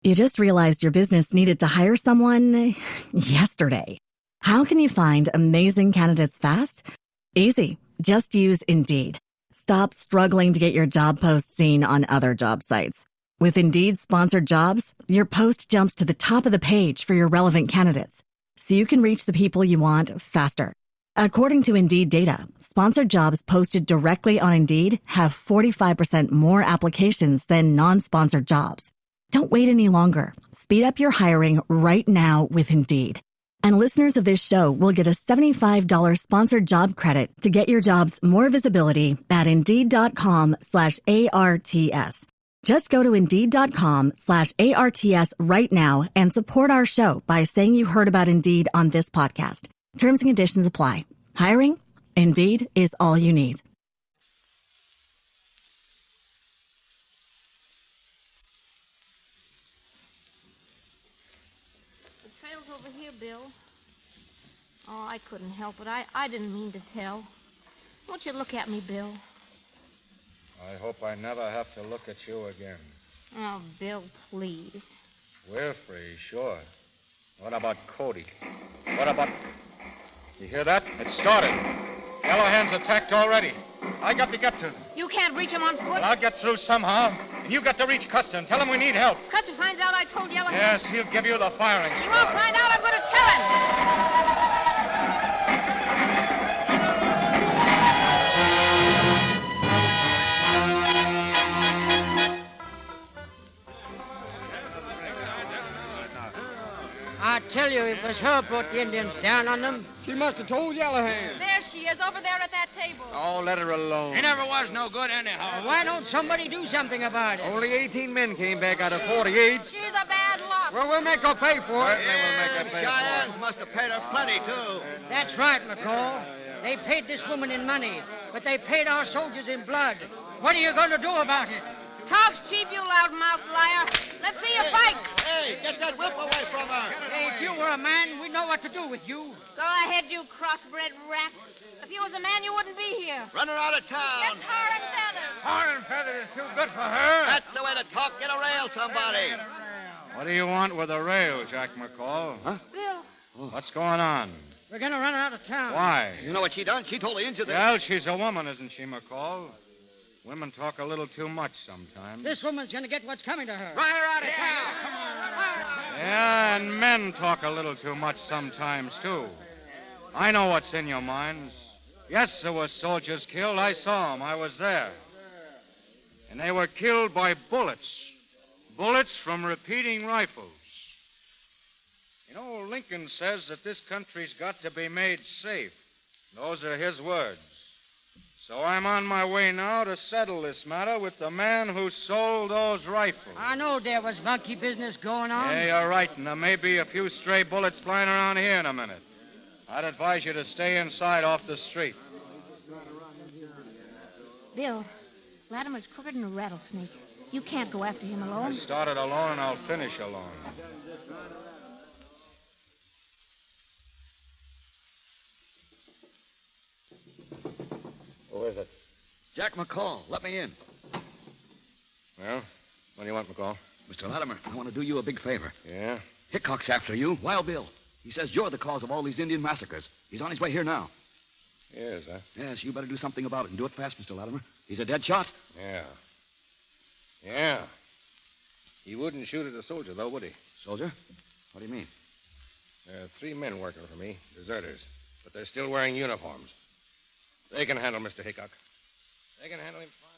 You just realized your business needed to hire someone yesterday. How can you find amazing candidates fast? Easy. Just use Indeed. Stop struggling to get your job post seen on other job sites. With Indeed sponsored jobs, your post jumps to the top of the page for your relevant candidates, so you can reach the people you want faster. According to Indeed data, sponsored jobs posted directly on Indeed have 45% more applications than non-sponsored jobs. Don't wait any longer. Speed up your hiring right now with Indeed. And listeners of this show will get a $75 sponsored job credit to get your jobs more visibility at Indeed.com/ARTS. Just go to Indeed.com/ARTS right now and support our show by saying you heard about Indeed on this podcast. Terms and conditions apply. Hiring? Indeed is all you need. The trail's over here, Bill. Oh, I couldn't help it. I didn't mean to tell. Won't you look at me, Bill? I hope I never have to look at you again. Oh, Bill, please. We're free, sure. What about Cody? What about... You hear that? It started. Yellowhand's attacked already. I got to get to them. You can't reach him on foot? Well, I'll get through somehow. And you got to reach Custer and tell him we need help. Custer finds out I told Yellowhand. Yes, he'll give you the firing He squad. won't find out. I'm going to tell him. I tell you, it was her brought the Indians down on them. She must have told Yellowhand. There she is, over there at that table. Oh, let her alone. He never was no good anyhow. Why don't somebody do something about it? Only 18 men came back out of 48. She's a bad lot. Well, we'll make her pay for it. We'll make her pay for it. must have paid her plenty, too. That's right, McCall. They paid this woman in money, but they paid our soldiers in blood. What are you going to do about it? Talk's cheap, you loudmouth liar. Let's see you fight. Hey, get that whip away from her. Hey, if you were a man, we'd know what to do with you. Go ahead, you crossbred rat. If you was a man, you wouldn't be here. Run her out of town. Get tar and feathers. Tar and feathers is too good for her. That's the way to talk. Get a rail, somebody. What do you want with a rail, Jack McCall? Huh? Bill. What's going on? We're going to run her out of town. Why? You know what she done? She told the Indians that... Well, she's a woman, isn't she, McCall? Women talk a little too much sometimes. This woman's going to get what's coming to her. Run her out of town. Come on. Yeah, and men talk a little too much sometimes, too. I know what's in your minds. Yes, there were soldiers killed. I saw them. I was there. And they were killed by bullets. Bullets from repeating rifles. You know, Lincoln says that this country's got to be made safe. Those are his words. So I'm on my way now to settle this matter with the man who sold those rifles. I know there was monkey business going on. Yeah, you're right, and there may be a few stray bullets flying around here in a minute. I'd advise you to stay inside off the street. Bill, Latimer's crooked than a rattlesnake. You can't go after him alone. I started alone, and I'll finish alone. Who is it? Jack McCall. Let me in. Well, what do you want, McCall? Mr. Latimer, I want to do you a big favor. Yeah? Hickok's after you. Wild Bill. He says you're the cause of all these Indian massacres. He's on his way here now. He is, huh? Yes, you better do something about it, and do it fast, Mr. Latimer. He's a dead shot. Yeah. Yeah. He wouldn't shoot at a soldier, though, would he? Soldier? What do you mean? There are 3 men working for me, deserters, but they're still wearing uniforms. They can handle Mr. Hickok. They can handle him fine.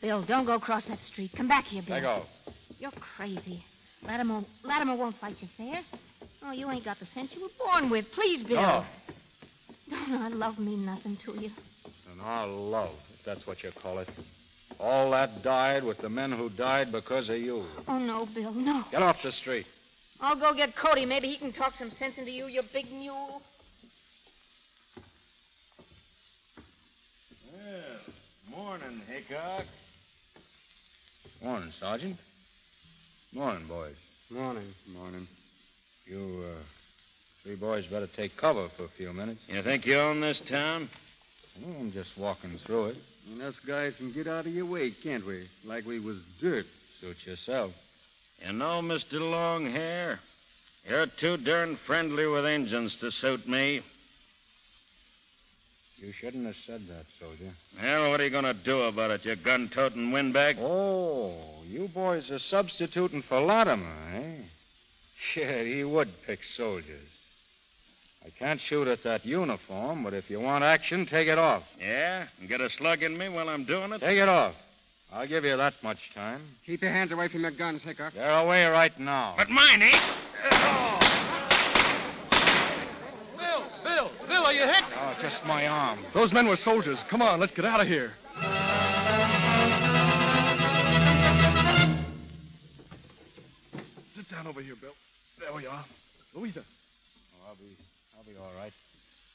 Bill, don't go across that street. Come back here, Bill. Let go. You're crazy. Latimer won't fight you fair. Oh, you ain't got the sense you were born with. Please, Bill. No. Don't our love mean nothing to you? And our love, if that's what you call it. All that died with the men who died because of you. Oh, no, Bill, no. Get off the street. I'll go get Cody. Maybe he can talk some sense into you, you big mule. Well, morning, Hickok. Morning, Sergeant. Morning, boys. Morning. Morning. You, 3 boys better take cover for a few minutes. You think you own this town? I'm just walking through it. And us guys can get out of your way, can't we? Like we was dirt. Suit yourself. You know, Mr. Longhair, you're too darn friendly with Injuns to suit me. You shouldn't have said that, soldier. Well, what are you going to do about it, you gun-toting windbag? Oh, you boys are substituting for Latimer, eh? Shit, he would pick soldiers. I can't shoot at that uniform, but if you want action, take it off. Yeah? And get a slug in me while I'm doing it? Take it off. I'll give you that much time. Keep your hands away from your guns, Hickok. They're away right now. But mine ain't. Bill, are you hit? Oh, just my arm. Those men were soldiers. Come on, let's get out of here. Sit down over here, Bill. There we are. Louisa. Oh, I'll be all right.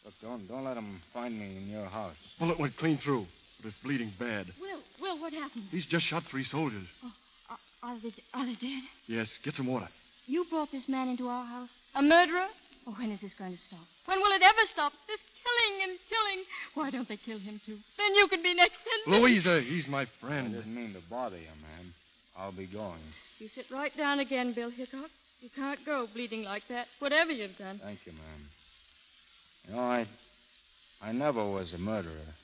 Look, don't let them find me in your house. Bullet went clean through, but it's bleeding bad. Will, what happened? He's just shot 3 soldiers. Oh, are they dead? Yes, get some water. You brought this man into our house? A murderer? Oh, when is this going to stop? When will it ever stop? This killing and killing. Why don't they kill him, too? Then you can be next to me. Louisa, he's my friend. I didn't mean to bother you, ma'am. I'll be going. You sit right down again, Bill Hickok. You can't go bleeding like that, whatever you've done. Thank you, ma'am. You know, I never was a murderer.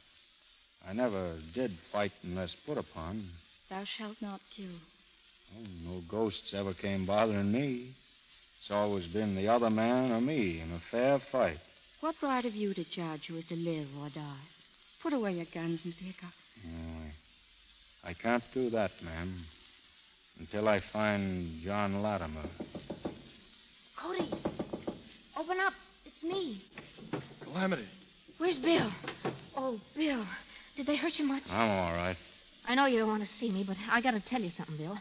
I never did fight unless put upon. Thou shalt not kill. Oh, no ghosts ever came bothering me. It's always been the other man or me in a fair fight. What right have you to judge who is to live or die? Put away your guns, Mr. Hickok. No, I can't do that, ma'am. Until I find John Latimer. Cody, open up. It's me. Calamity. Where's Bill? Oh, Bill. Did they hurt you much? I'm all right. I know you don't want to see me, but I got to tell you something, Bill.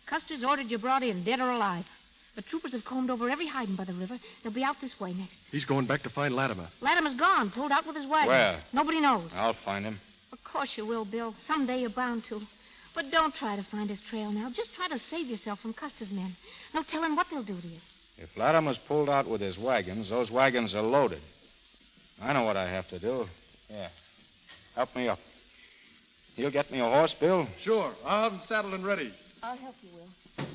Custer's ordered you brought in, dead or alive. The troopers have combed over every hiding by the river. They'll be out this way next. He's going back to find Latimer. Latimer's gone, pulled out with his wagon. Where? Nobody knows. I'll find him. Of course you will, Bill. Someday you're bound to. But don't try to find his trail now. Just try to save yourself from Custer's men. No telling what they'll do to you. If Latimer's pulled out with his wagons, those wagons are loaded. I know what I have to do. Yeah. Help me up. You'll get me a horse, Bill? Sure. I'll have him saddled and ready. I'll help you, Will.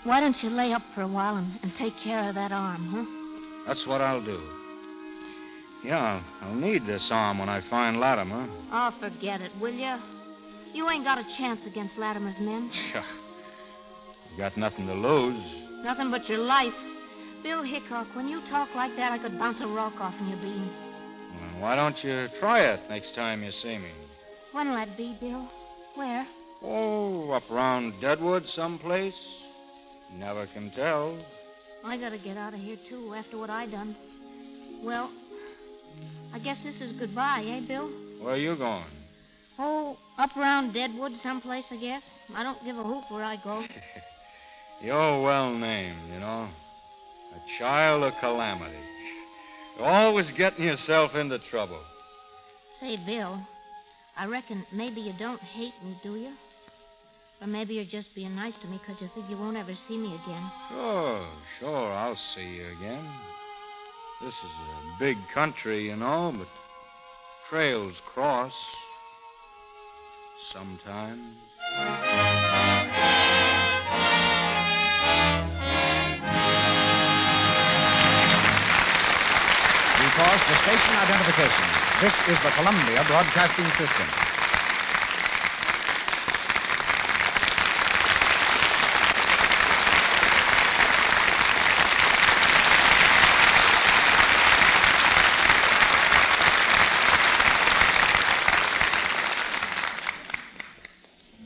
Why don't you lay up for a while and take care of that arm, huh? That's what I'll do. Yeah, I'll need this arm when I find Latimer. Oh, forget it, will you? You ain't got a chance against Latimer's men. You got nothing to lose. Nothing but your life. Bill Hickok, when you talk like that, I could bounce a rock off in your beam. Well, why don't you try it next time you see me? When'll that be, Bill? Where? Oh, up around Deadwood someplace. Never can tell. I gotta get out of here, too, after what I done. Well, I guess this is goodbye, eh, Bill? Where are you going? Oh, up around Deadwood someplace, I guess. I don't give a hoot where I go. You're well named, you know. A child of calamity. You're always getting yourself into trouble. Say, Bill, I reckon maybe you don't hate me, do you? Or maybe you're just being nice to me because you think you won't ever see me again. Sure, I'll see you again. This is a big country, you know, but trails cross sometimes. We pause for station identification. This is the Columbia Broadcasting System.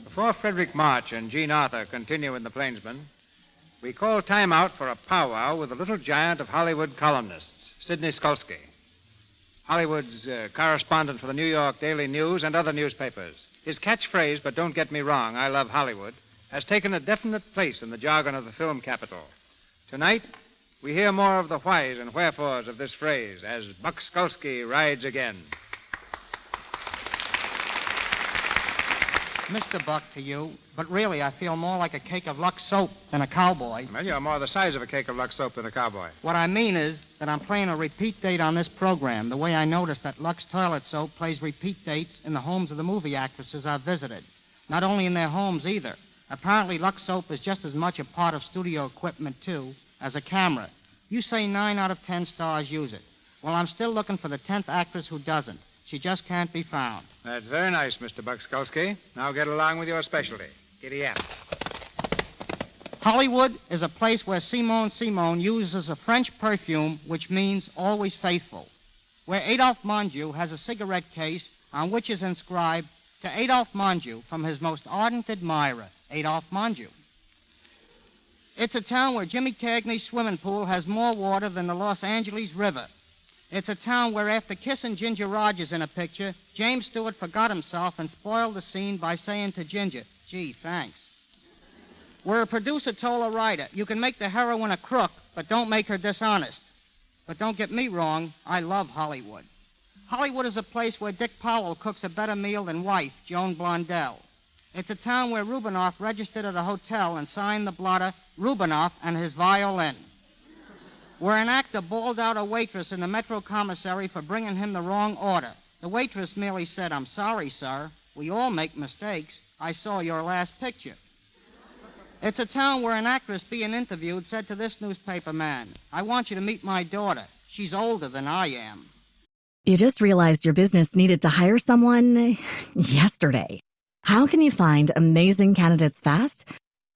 Before Fredric March and Jean Arthur continue in the Plainsman, we call time out for a powwow with the little giant of Hollywood columnists, Sidney Skolsky. Hollywood's correspondent for the New York Daily News and other newspapers. His catchphrase, but don't get me wrong, I love Hollywood, has taken a definite place in the jargon of the film capital. Tonight, we hear more of the whys and wherefores of this phrase as Buck Skolsky rides again. Mr. Buck to you, but really I feel more like a cake of Lux soap than a cowboy. Well, you're more the size of a cake of Lux soap than a cowboy. What I mean is that I'm playing a repeat date on this program, the way I noticed that Lux toilet soap plays repeat dates in the homes of the movie actresses I've visited. Not only in their homes, either. Apparently, Lux soap is just as much a part of studio equipment, too, as a camera. You say 9 out of 10 stars use it. Well, I'm still looking for the 10th actress who doesn't. She just can't be found. That's very nice, Mr. Buckskulski. Now get along with your specialty. Giddy up. Hollywood is a place where Simone uses a French perfume which means always faithful. Where Adolphe Monjou has a cigarette case on which is inscribed to Adolphe Monjou from his most ardent admirer, Adolphe Monjou. It's a town where Jimmy Cagney's swimming pool has more water than the Los Angeles River. It's a town where after kissing Ginger Rogers in a picture, James Stewart forgot himself and spoiled the scene by saying to Ginger, "Gee, thanks." Where a producer told a writer, "You can make the heroine a crook, but don't make her dishonest." But don't get me wrong, I love Hollywood. Hollywood is a place where Dick Powell cooks a better meal than wife, Joan Blondell. It's a town where Rubinoff registered at a hotel and signed the blotter, Rubinoff and his violin. Where an actor bawled out a waitress in the Metro Commissary for bringing him the wrong order. The waitress merely said, "I'm sorry, sir. We all make mistakes. I saw your last picture." It's a town where an actress being interviewed said to this newspaper man, "I want you to meet my daughter. She's older than I am." You just realized your business needed to hire someone yesterday. How can you find amazing candidates fast?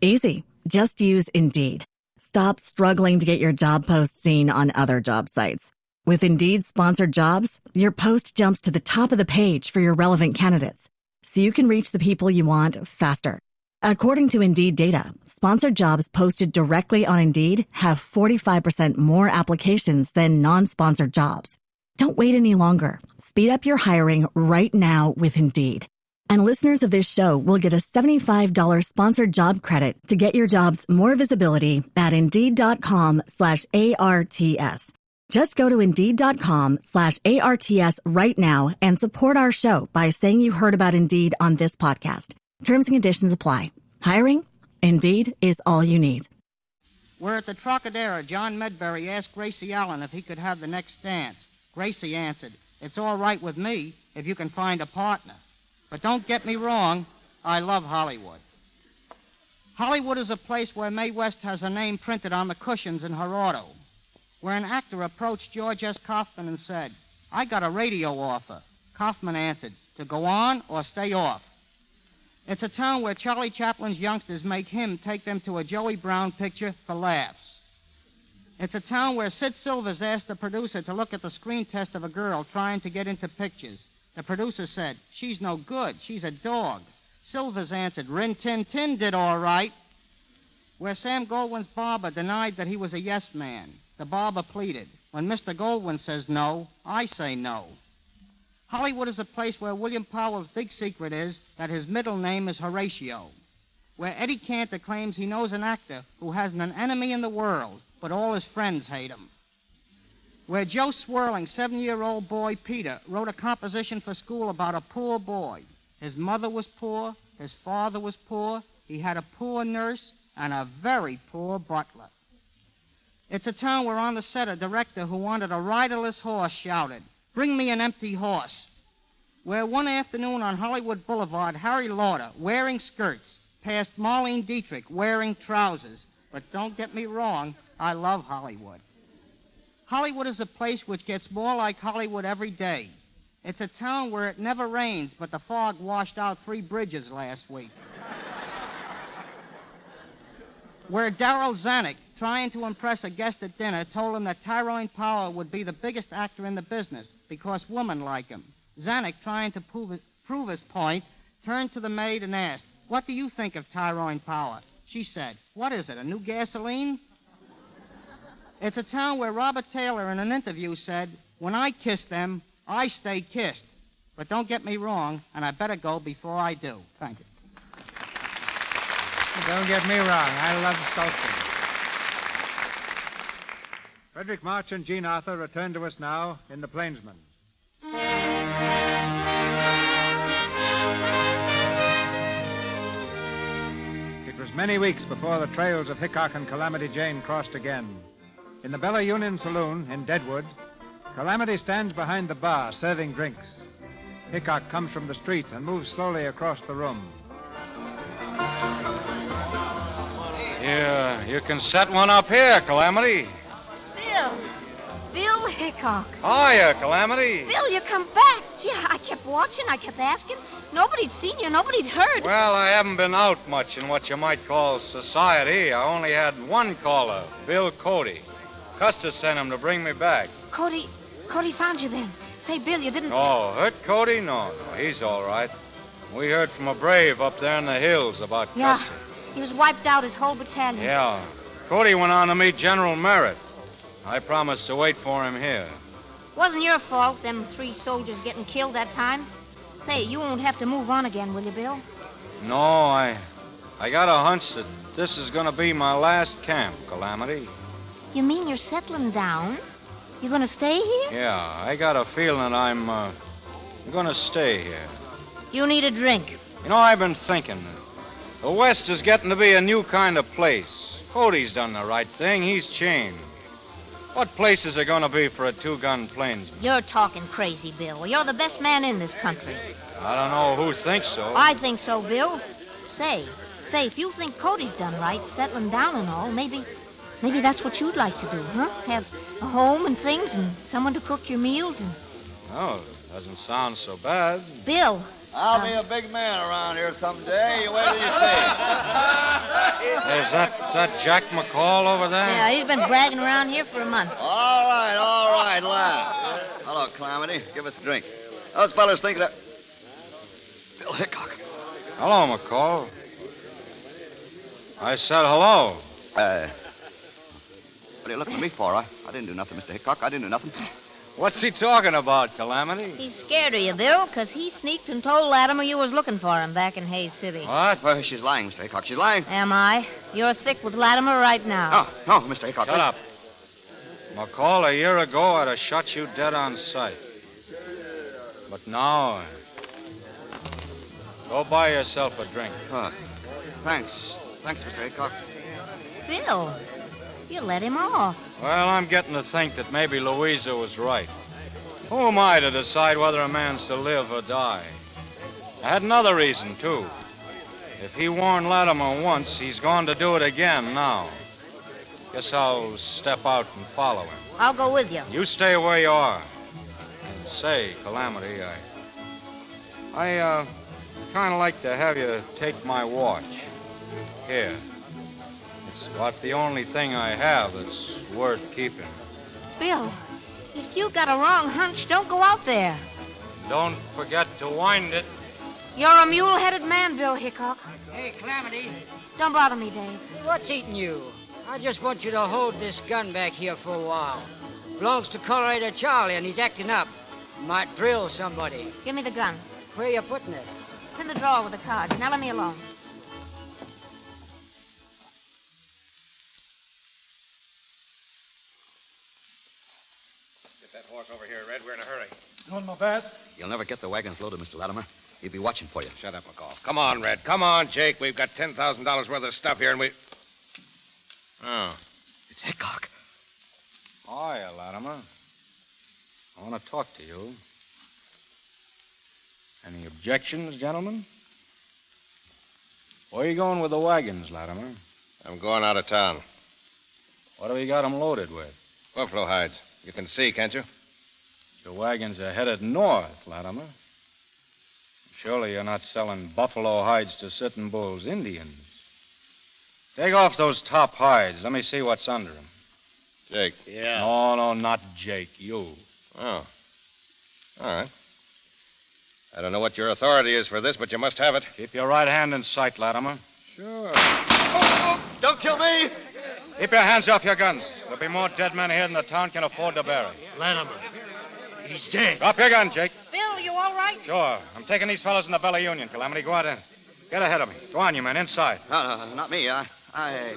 Easy. Just use Indeed. Stop struggling to get your job post seen on other job sites. With Indeed sponsored jobs, your post jumps to the top of the page for your relevant candidates, so you can reach the people you want faster. According to Indeed data, sponsored jobs posted directly on Indeed have 45% more applications than non-sponsored jobs. Don't wait any longer. Speed up your hiring right now with Indeed. And listeners of this show will get a $75 sponsored job credit to get your jobs more visibility at Indeed.com/ARTS. Just go to Indeed.com/ARTS right now and support our show by saying you heard about Indeed on this podcast. Terms and conditions apply. Hiring? Indeed is all you need. We're at the Trocadero. John Medbury asked Gracie Allen if he could have the next dance. Gracie answered, "It's all right with me if you can find a partner." But don't get me wrong, I love Hollywood. Hollywood is a place where Mae West has her name printed on the cushions in her auto. Where an actor approached George S. Kaufman and said, "I got a radio offer." Kaufman answered, "To go on or stay off?" It's a town where Charlie Chaplin's youngsters make him take them to a Joey Brown picture for laughs. It's a town where Sid Silvers asked the producer to look at the screen test of a girl trying to get into pictures. The producer said, "She's no good. She's a dog." Silvers answered, "Rin Tin Tin did all right." Where Sam Goldwyn's barber denied that he was a yes man. The barber pleaded, "When Mr. Goldwyn says no, I say no." Hollywood is a place where William Powell's big secret is that his middle name is Horatio. Where Eddie Cantor claims he knows an actor who hasn't an enemy in the world, but all his friends hate him. Where Joe Swirling, 7-year-old boy Peter, wrote a composition for school about a poor boy. His mother was poor, his father was poor, he had a poor nurse, and a very poor butler. It's a town where on the set a director who wanted a riderless horse shouted, "Bring me an empty horse." Where one afternoon on Hollywood Boulevard, Harry Lauder, wearing skirts, passed Marlene Dietrich wearing trousers. But don't get me wrong, I love Hollywood. Hollywood is a place which gets more like Hollywood every day. It's a town where it never rains, but the fog washed out 3 bridges last week. Where Darryl Zanuck, trying to impress a guest at dinner, told him that Tyrone Power would be the biggest actor in the business because women like him. Zanuck, trying to prove his point, turned to the maid and asked, "What do you think of Tyrone Power?" She said, "What is it, a new gasoline?" It's a town where Robert Taylor in an interview said, "When I kiss them, I stay kissed." But don't get me wrong, and I better go before I do. Thank you. Don't get me wrong, I love Stolzen. Fredric March and Jean Arthur return to us now in The Plainsman. many weeks before the trails of Hickok and Calamity Jane crossed again. In the Bella Union Saloon in Deadwood, Calamity stands behind the bar serving drinks. Hickok comes from the street and moves slowly across the room. You can set one up here, Calamity. Bill Hickok. Hiya, Calamity. Bill, you come back. Gee, I kept watching. I kept asking. Nobody'd seen you. Nobody'd heard. Well, I haven't been out much in what you might call society. I only had one caller, Bill Cody. Custer sent him to bring me back. Cody found you then. Say, Bill, you didn't... Oh, hurt Cody? No, he's all right. We heard from a brave up there in the hills about Custer. He was wiped out, his whole battalion. Yeah. Cody went on to meet General Merritt. I promised to wait for him here. Wasn't your fault, them 3 soldiers getting killed that time. Say, you won't have to move on again, will you, Bill? No, I got a hunch that this is going to be my last camp, Calamity. You mean you're settling down? You're going to stay here? Yeah, I got a feeling I'm going to stay here. You need a drink. You know, I've been thinking. The West is getting to be a new kind of place. Cody's done the right thing. He's changed. What place is there going to be for a 2-gun plainsman? You're talking crazy, Bill. You're the best man in this country. I don't know who thinks so. I think so, Bill. Say, if you think Cody's done right, settling down and all, maybe that's what you'd like to do, huh? Have a home and things and someone to cook your meals and... Oh, doesn't sound so bad. Bill. I'll be a big man around here someday. You wait till you see. Is that Jack McCall over there? Yeah, he's been bragging around here for a month. All right, laugh. Hello, Calamity. Give us a drink. Those fellas think that... Bill Hickok. Hello, McCall. I said hello. What are you looking at me for? I didn't do nothing, Mr. Hickok. I didn't do nothing. What's he talking about, Calamity? He's scared of you, Bill, because he sneaked and told Latimer you was looking for him back in Hayes City. What? Well, she's lying, Mr. Hickok. She's lying. Am I? You're thick with Latimer right now. No, Mr. Hickok. Shut up. McCall, a year ago, I'd have shot you dead on sight. But now... Go buy yourself a drink. Thanks, Mr. Hickok. Bill, you let him off. Well, I'm getting to think that maybe Louisa was right. Who am I to decide whether a man's to live or die? I had another reason, too. If he warned Latimer once, he's going to do it again now. Guess I'll step out and follow him. I'll go with you. You stay where you are. And say, Calamity, I kind of like to have you take my watch. Here. It's about the only thing I have that's worth keeping. Bill, if you got a wrong hunch, don't go out there. Don't forget to wind it. You're a mule-headed man, Bill Hickok. Hey, Calamity. Don't bother me, Dave. What's eating you? I just want you to hold this gun back here for a while. Belongs to Colorado Charlie, and he's acting up. Might drill somebody. Give me the gun. Where you putting it? It's in the drawer with the cards. Now let me alone. Get that horse over here, Red. We're in a hurry. Doing my best. You'll never get the wagons loaded, Mr. Latimer. He'll be watching for you. Shut up, McCall. Come on, Red. Come on, Jake. We've got $10,000 worth of stuff here, and we... Oh. It's Hickok. Hiya, Latimer. I want to talk to you. Any objections, gentlemen? Where are you going with the wagons, Latimer? I'm going out of town. What have you got them loaded with? Buffalo hides. You can see, can't you? The wagons are headed north, Latimer. Surely you're not selling buffalo hides to Sitting Bull's Indians. Take off those top hides. Let me see what's under them. Jake. Yeah. No, not Jake. You. Oh. All right. I don't know what your authority is for this, but you must have it. Keep your right hand in sight, Latimer. Sure. Don't kill me! Keep your hands off your guns. There'll be more dead men here than the town can afford to bury. Latimer. He's dead. Drop your gun, Jake. Bill, you all right? Sure. I'm taking these fellows in the Bella Union, Calamity. Go out in. Get ahead of me. Go on, you men, inside. No, not me. I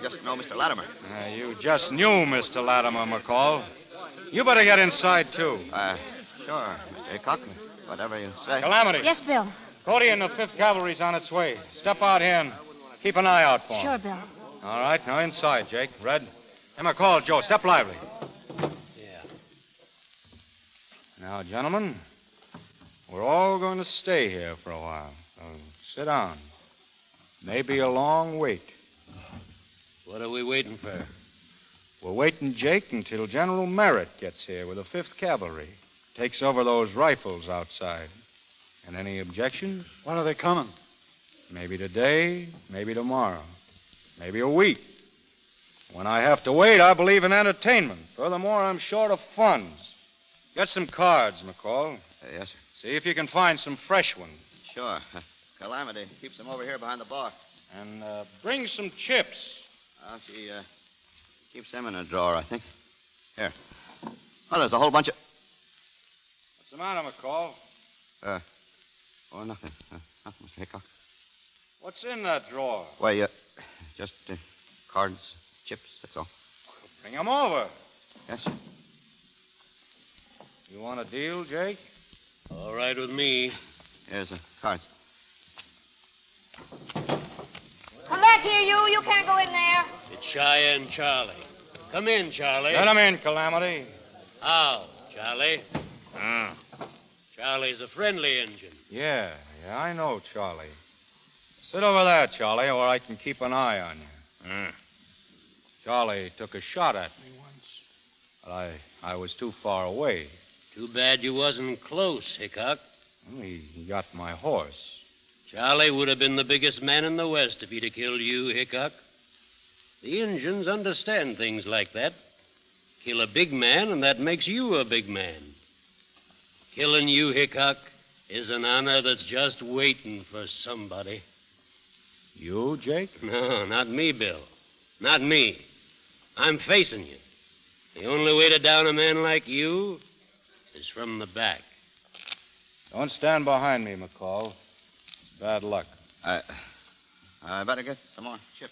just know Mr. Latimer. You just knew Mr. Latimer, McCall. You better get inside, too. Sure, Mr. Hickok. Whatever you say. Calamity. Yes, Bill. Cody and the 5th Cavalry's on its way. Step out here and Keep an eye out for him. Sure, Bill. All right, now inside, Jake. Red. Emma, call Joe. Step lively. Yeah. Now, gentlemen, we're all going to stay here for a while. So sit down. Maybe a long wait. What are we waiting for? We're waiting, Jake, until General Merritt gets here with the 5th Cavalry. Takes over those rifles outside. And any objections? When are they coming? Maybe today, maybe tomorrow, maybe a week. When I have to wait, I believe in entertainment. Furthermore, I'm short of funds. Get some cards, McCall. Yes, sir. See if you can find some fresh ones. Sure. Calamity keeps them over here behind the bar. And bring some chips. She keeps them in a drawer, I think. Here. Oh, there's a whole bunch of... What's the matter, McCall? Nothing. Nothing, Mr. Hickok. What's in that drawer? Why, just cards, chips, that's all. Bring them over. Yes, sir. You want a deal, Jake? All right with me. Here's the cards. Come back here, you. You can't go in there. It's Cheyenne Charlie. Come in, Charlie. Let him in, Calamity. How, Charlie? Charlie's a friendly Injun. Yeah, I know, Charlie. Sit over there, Charlie, or I can keep an eye on you. Charlie took a shot at me once, but I was too far away. Too bad you wasn't close, Hickok. Well, he got my horse. Charlie would have been the biggest man in the West if he'd have killed you, Hickok. The Injuns understand things like that. Kill a big man, and that makes you a big man. Killing you, Hickok, is an honor that's just waiting for somebody. You, Jake? No, not me, Bill. Not me. I'm facing you. The only way to down a man like you is from the back. Don't stand behind me, McCall. It's bad luck. I better get some more chips.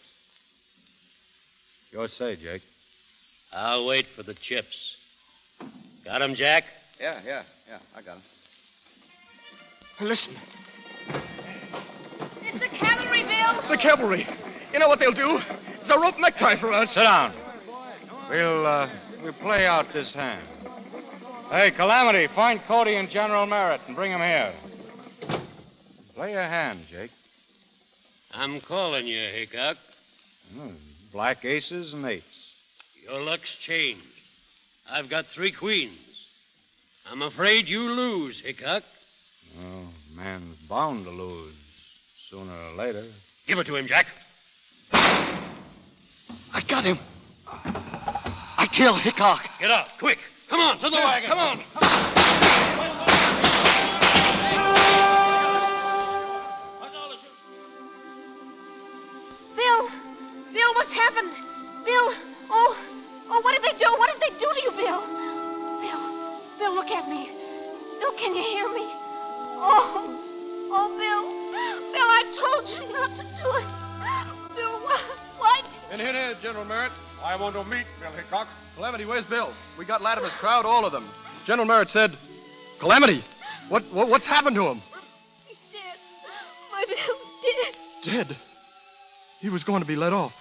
Your say, Jake. I'll wait for the chips. Got 'em, Jack? Yeah, I got 'em. Listen, It's the cavalry, Bill. the cavalry. You know what they'll do? It's a rope necktie for us. Sit down. We'll play out this hand. Hey, Calamity, find Cody and General Merritt and bring them here. Play your hand, Jake. I'm calling you, Hickok. Black aces and eights. Your luck's changed. I've got 3 queens. I'm afraid you lose, Hickok. Oh, man's bound to lose sooner or later. Give it to him, Jack. I got him. I killed Hickok. Get out, quick. Come on, to the wagon. Come on. Bill, what's happened? Bill, what did they do? What did they do to you, Bill? Bill, look at me. Bill, can you hear me? Bill, I told you not to do it. Bill, what? In here, General Merritt. I want to meet Bill Hickok. Calamity, where's Bill? We got Latimer's crowd, all of them. General Merritt said, Calamity, what's happened to him? He's dead. My Bill's dead. Dead. He was going to be let off.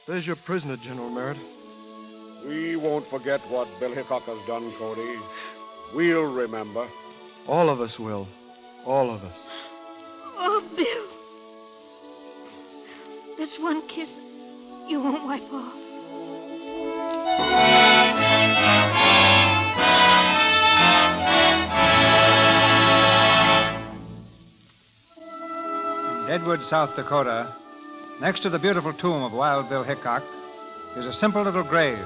There's your prisoner, General Merritt. We won't forget what Bill Hickok has done, Cody. We'll remember. All of us will. All of us. Oh, Bill. That's one kiss you won't wipe off. In Deadwood, South Dakota, next to the beautiful tomb of Wild Bill Hickok, is a simple little grave.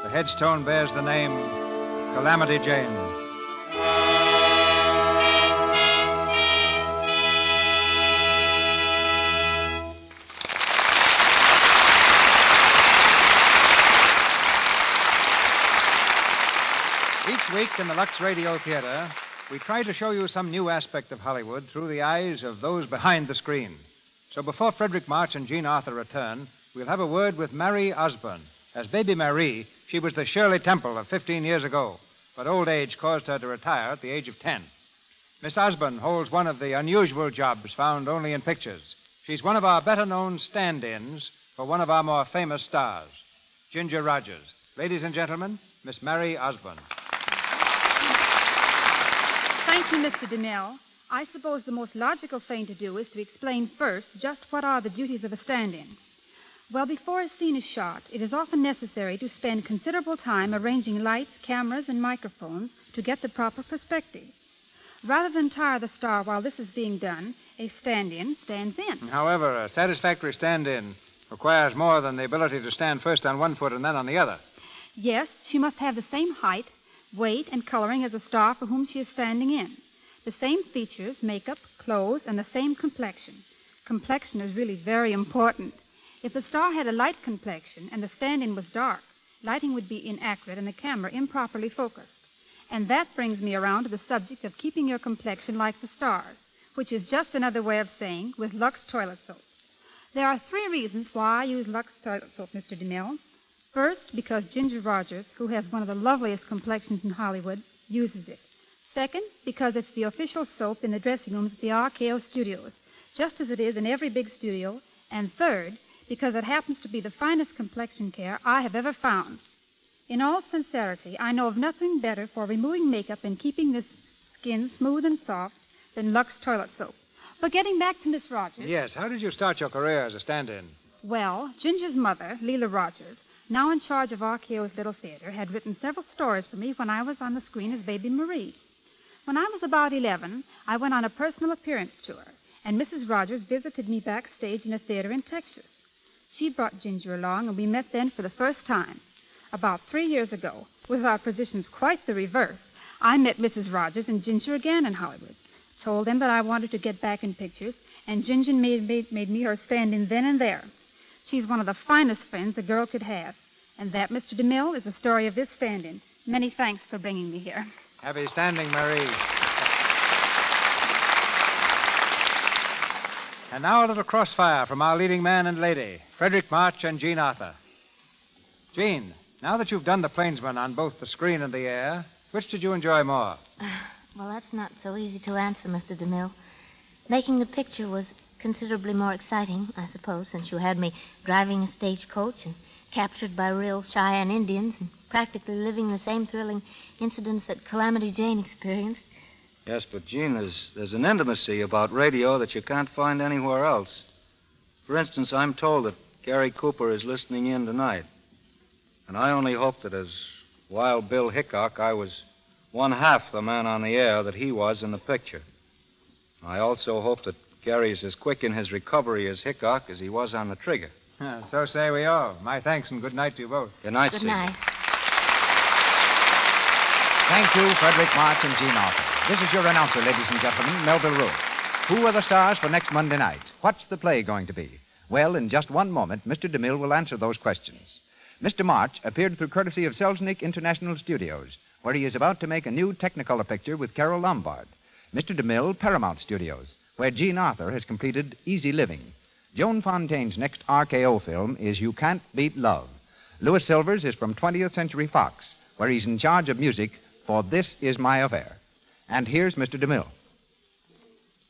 The headstone bears the name Calamity Jane. Each week in the Lux Radio Theater, we try to show you some new aspect of Hollywood through the eyes of those behind the screen. So before Fredric March and Jean Arthur return, we'll have a word with Marie Osborne. As baby Marie, she was the Shirley Temple of 15 years ago, but old age caused her to retire at the age of 10. Miss Osborne holds one of the unusual jobs found only in pictures. She's one of our better-known stand-ins for one of our more famous stars, Ginger Rogers. Ladies and gentlemen, Miss Mary Osborne. Thank you, Mr. DeMille. I suppose the most logical thing to do is to explain first just what are the duties of a stand-in. Well, before a scene is shot, it is often necessary to spend considerable time arranging lights, cameras, and microphones to get the proper perspective. Rather than tire the star while this is being done, a stand-in stands in. However, a satisfactory stand-in requires more than the ability to stand first on one foot and then on the other. Yes, she must have the same height, weight, and coloring as a star for whom she is standing in. The same features, makeup, clothes, and the same complexion. Complexion is really very important. If the star had a light complexion and the stand-in was dark, lighting would be inaccurate and the camera improperly focused. And that brings me around to the subject of keeping your complexion like the stars, which is just another way of saying with Lux toilet soap. There are 3 reasons why I use Lux toilet soap, Mr. DeMille. First, because Ginger Rogers, who has one of the loveliest complexions in Hollywood, uses it. Second, because it's the official soap in the dressing rooms at the RKO studios, just as it is in every big studio. And third, because it happens to be the finest complexion care I have ever found. In all sincerity, I know of nothing better for removing makeup and keeping the skin smooth and soft than Lux toilet soap. But getting back to Miss Rogers. Yes, how did you start your career as a stand-in? Well, Ginger's mother, Leela Rogers, now in charge of RKO's Little Theater, had written several stories for me when I was on the screen as Baby Marie. When I was about 11, I went on a personal appearance tour, and Mrs. Rogers visited me backstage in a theater in Texas. She brought Ginger along, and we met then for the first time. About 3 years ago, with our positions quite the reverse, I met Mrs. Rogers and Ginger again in Hollywood. Told them that I wanted to get back in pictures, and Ginger made me her stand-in then and there. She's one of the finest friends a girl could have. And that, Mr. DeMille, is the story of this stand-in. Many thanks for bringing me here. Happy standing, Marie. And now a little crossfire from our leading man and lady, Fredric March and Jean Arthur. Jean, now that you've done the Plainsman on both the screen and the air, which did you enjoy more? Well, that's not so easy to answer, Mr. DeMille. Making the picture was considerably more exciting, I suppose, since you had me driving a stagecoach and captured by real Cheyenne Indians and practically living the same thrilling incidents that Calamity Jane experienced. Yes, but, Jean, there's an intimacy about radio that you can't find anywhere else. For instance, I'm told that Gary Cooper is listening in tonight. And I only hope that as Wild Bill Hickok, I was one half the man on the air that he was in the picture. I also hope that Gary's as quick in his recovery as Hickok as he was on the trigger. So say we all. My thanks and good night to you both. Good night, Good Cecil. night. Thank you, Fredric March and Jean Arthur. This is your announcer, ladies and gentlemen, Melville Ruth. Who are the stars for next Monday night? What's the play going to be? Well, in just one moment, Mr. DeMille will answer those questions. Mr. March appeared through courtesy of Selznick International Studios, where he is about to make a new Technicolor picture with Carol Lombard. Mr. DeMille, Paramount Studios, where Jean Arthur has completed Easy Living. Joan Fontaine's next RKO film is You Can't Beat Love. Louis Silvers is from 20th Century Fox, where he's in charge of music for This Is My Affair. And here's Mr. DeMille.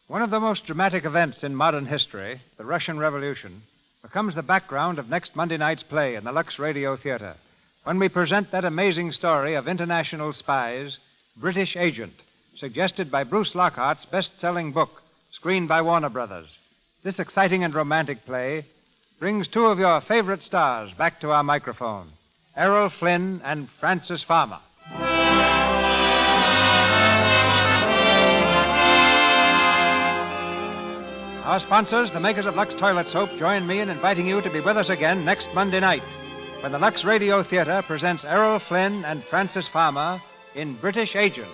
One of the most dramatic events in modern history, the Russian Revolution, becomes the background of next Monday night's play in the Lux Radio Theater, when we present that amazing story of international spies, British Agent, suggested by Bruce Lockhart's best-selling book, screened by Warner Brothers. This exciting and romantic play brings 2 of your favorite stars back to our microphone, Errol Flynn and Frances Farmer. Our sponsors, the makers of Lux Toilet Soap, join me in inviting you to be with us again next Monday night when the Lux Radio Theater presents Errol Flynn and Frances Farmer in British Agent.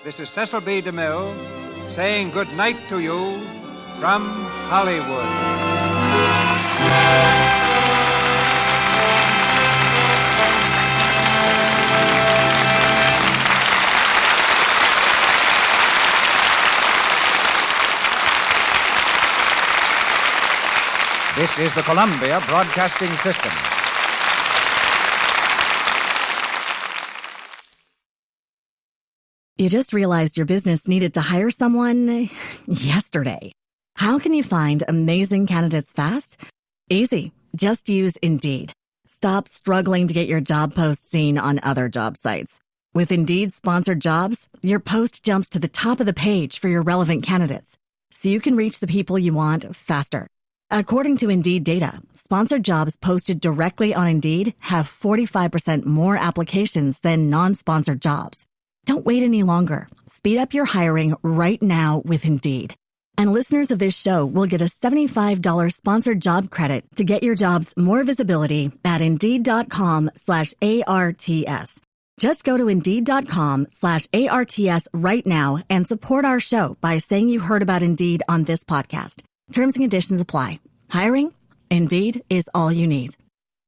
This is Cecil B. DeMille saying good night to you from Hollywood. This is the Columbia Broadcasting System. You just realized your business needed to hire someone yesterday. How can you find amazing candidates fast? Easy. Just use Indeed. Stop struggling to get your job post seen on other job sites. With Indeed sponsored jobs, your post jumps to the top of the page for your relevant candidates, so you can reach the people you want faster. According to Indeed data, sponsored jobs posted directly on Indeed have 45% more applications than non-sponsored jobs. Don't wait any longer. Speed up your hiring right now with Indeed. And listeners of this show will get a $75 sponsored job credit to get your jobs more visibility at Indeed.com/ARTS. Just go to Indeed.com/ARTS right now and support our show by saying you heard about Indeed on this podcast. Terms and conditions apply. Hiring? Indeed is all you need.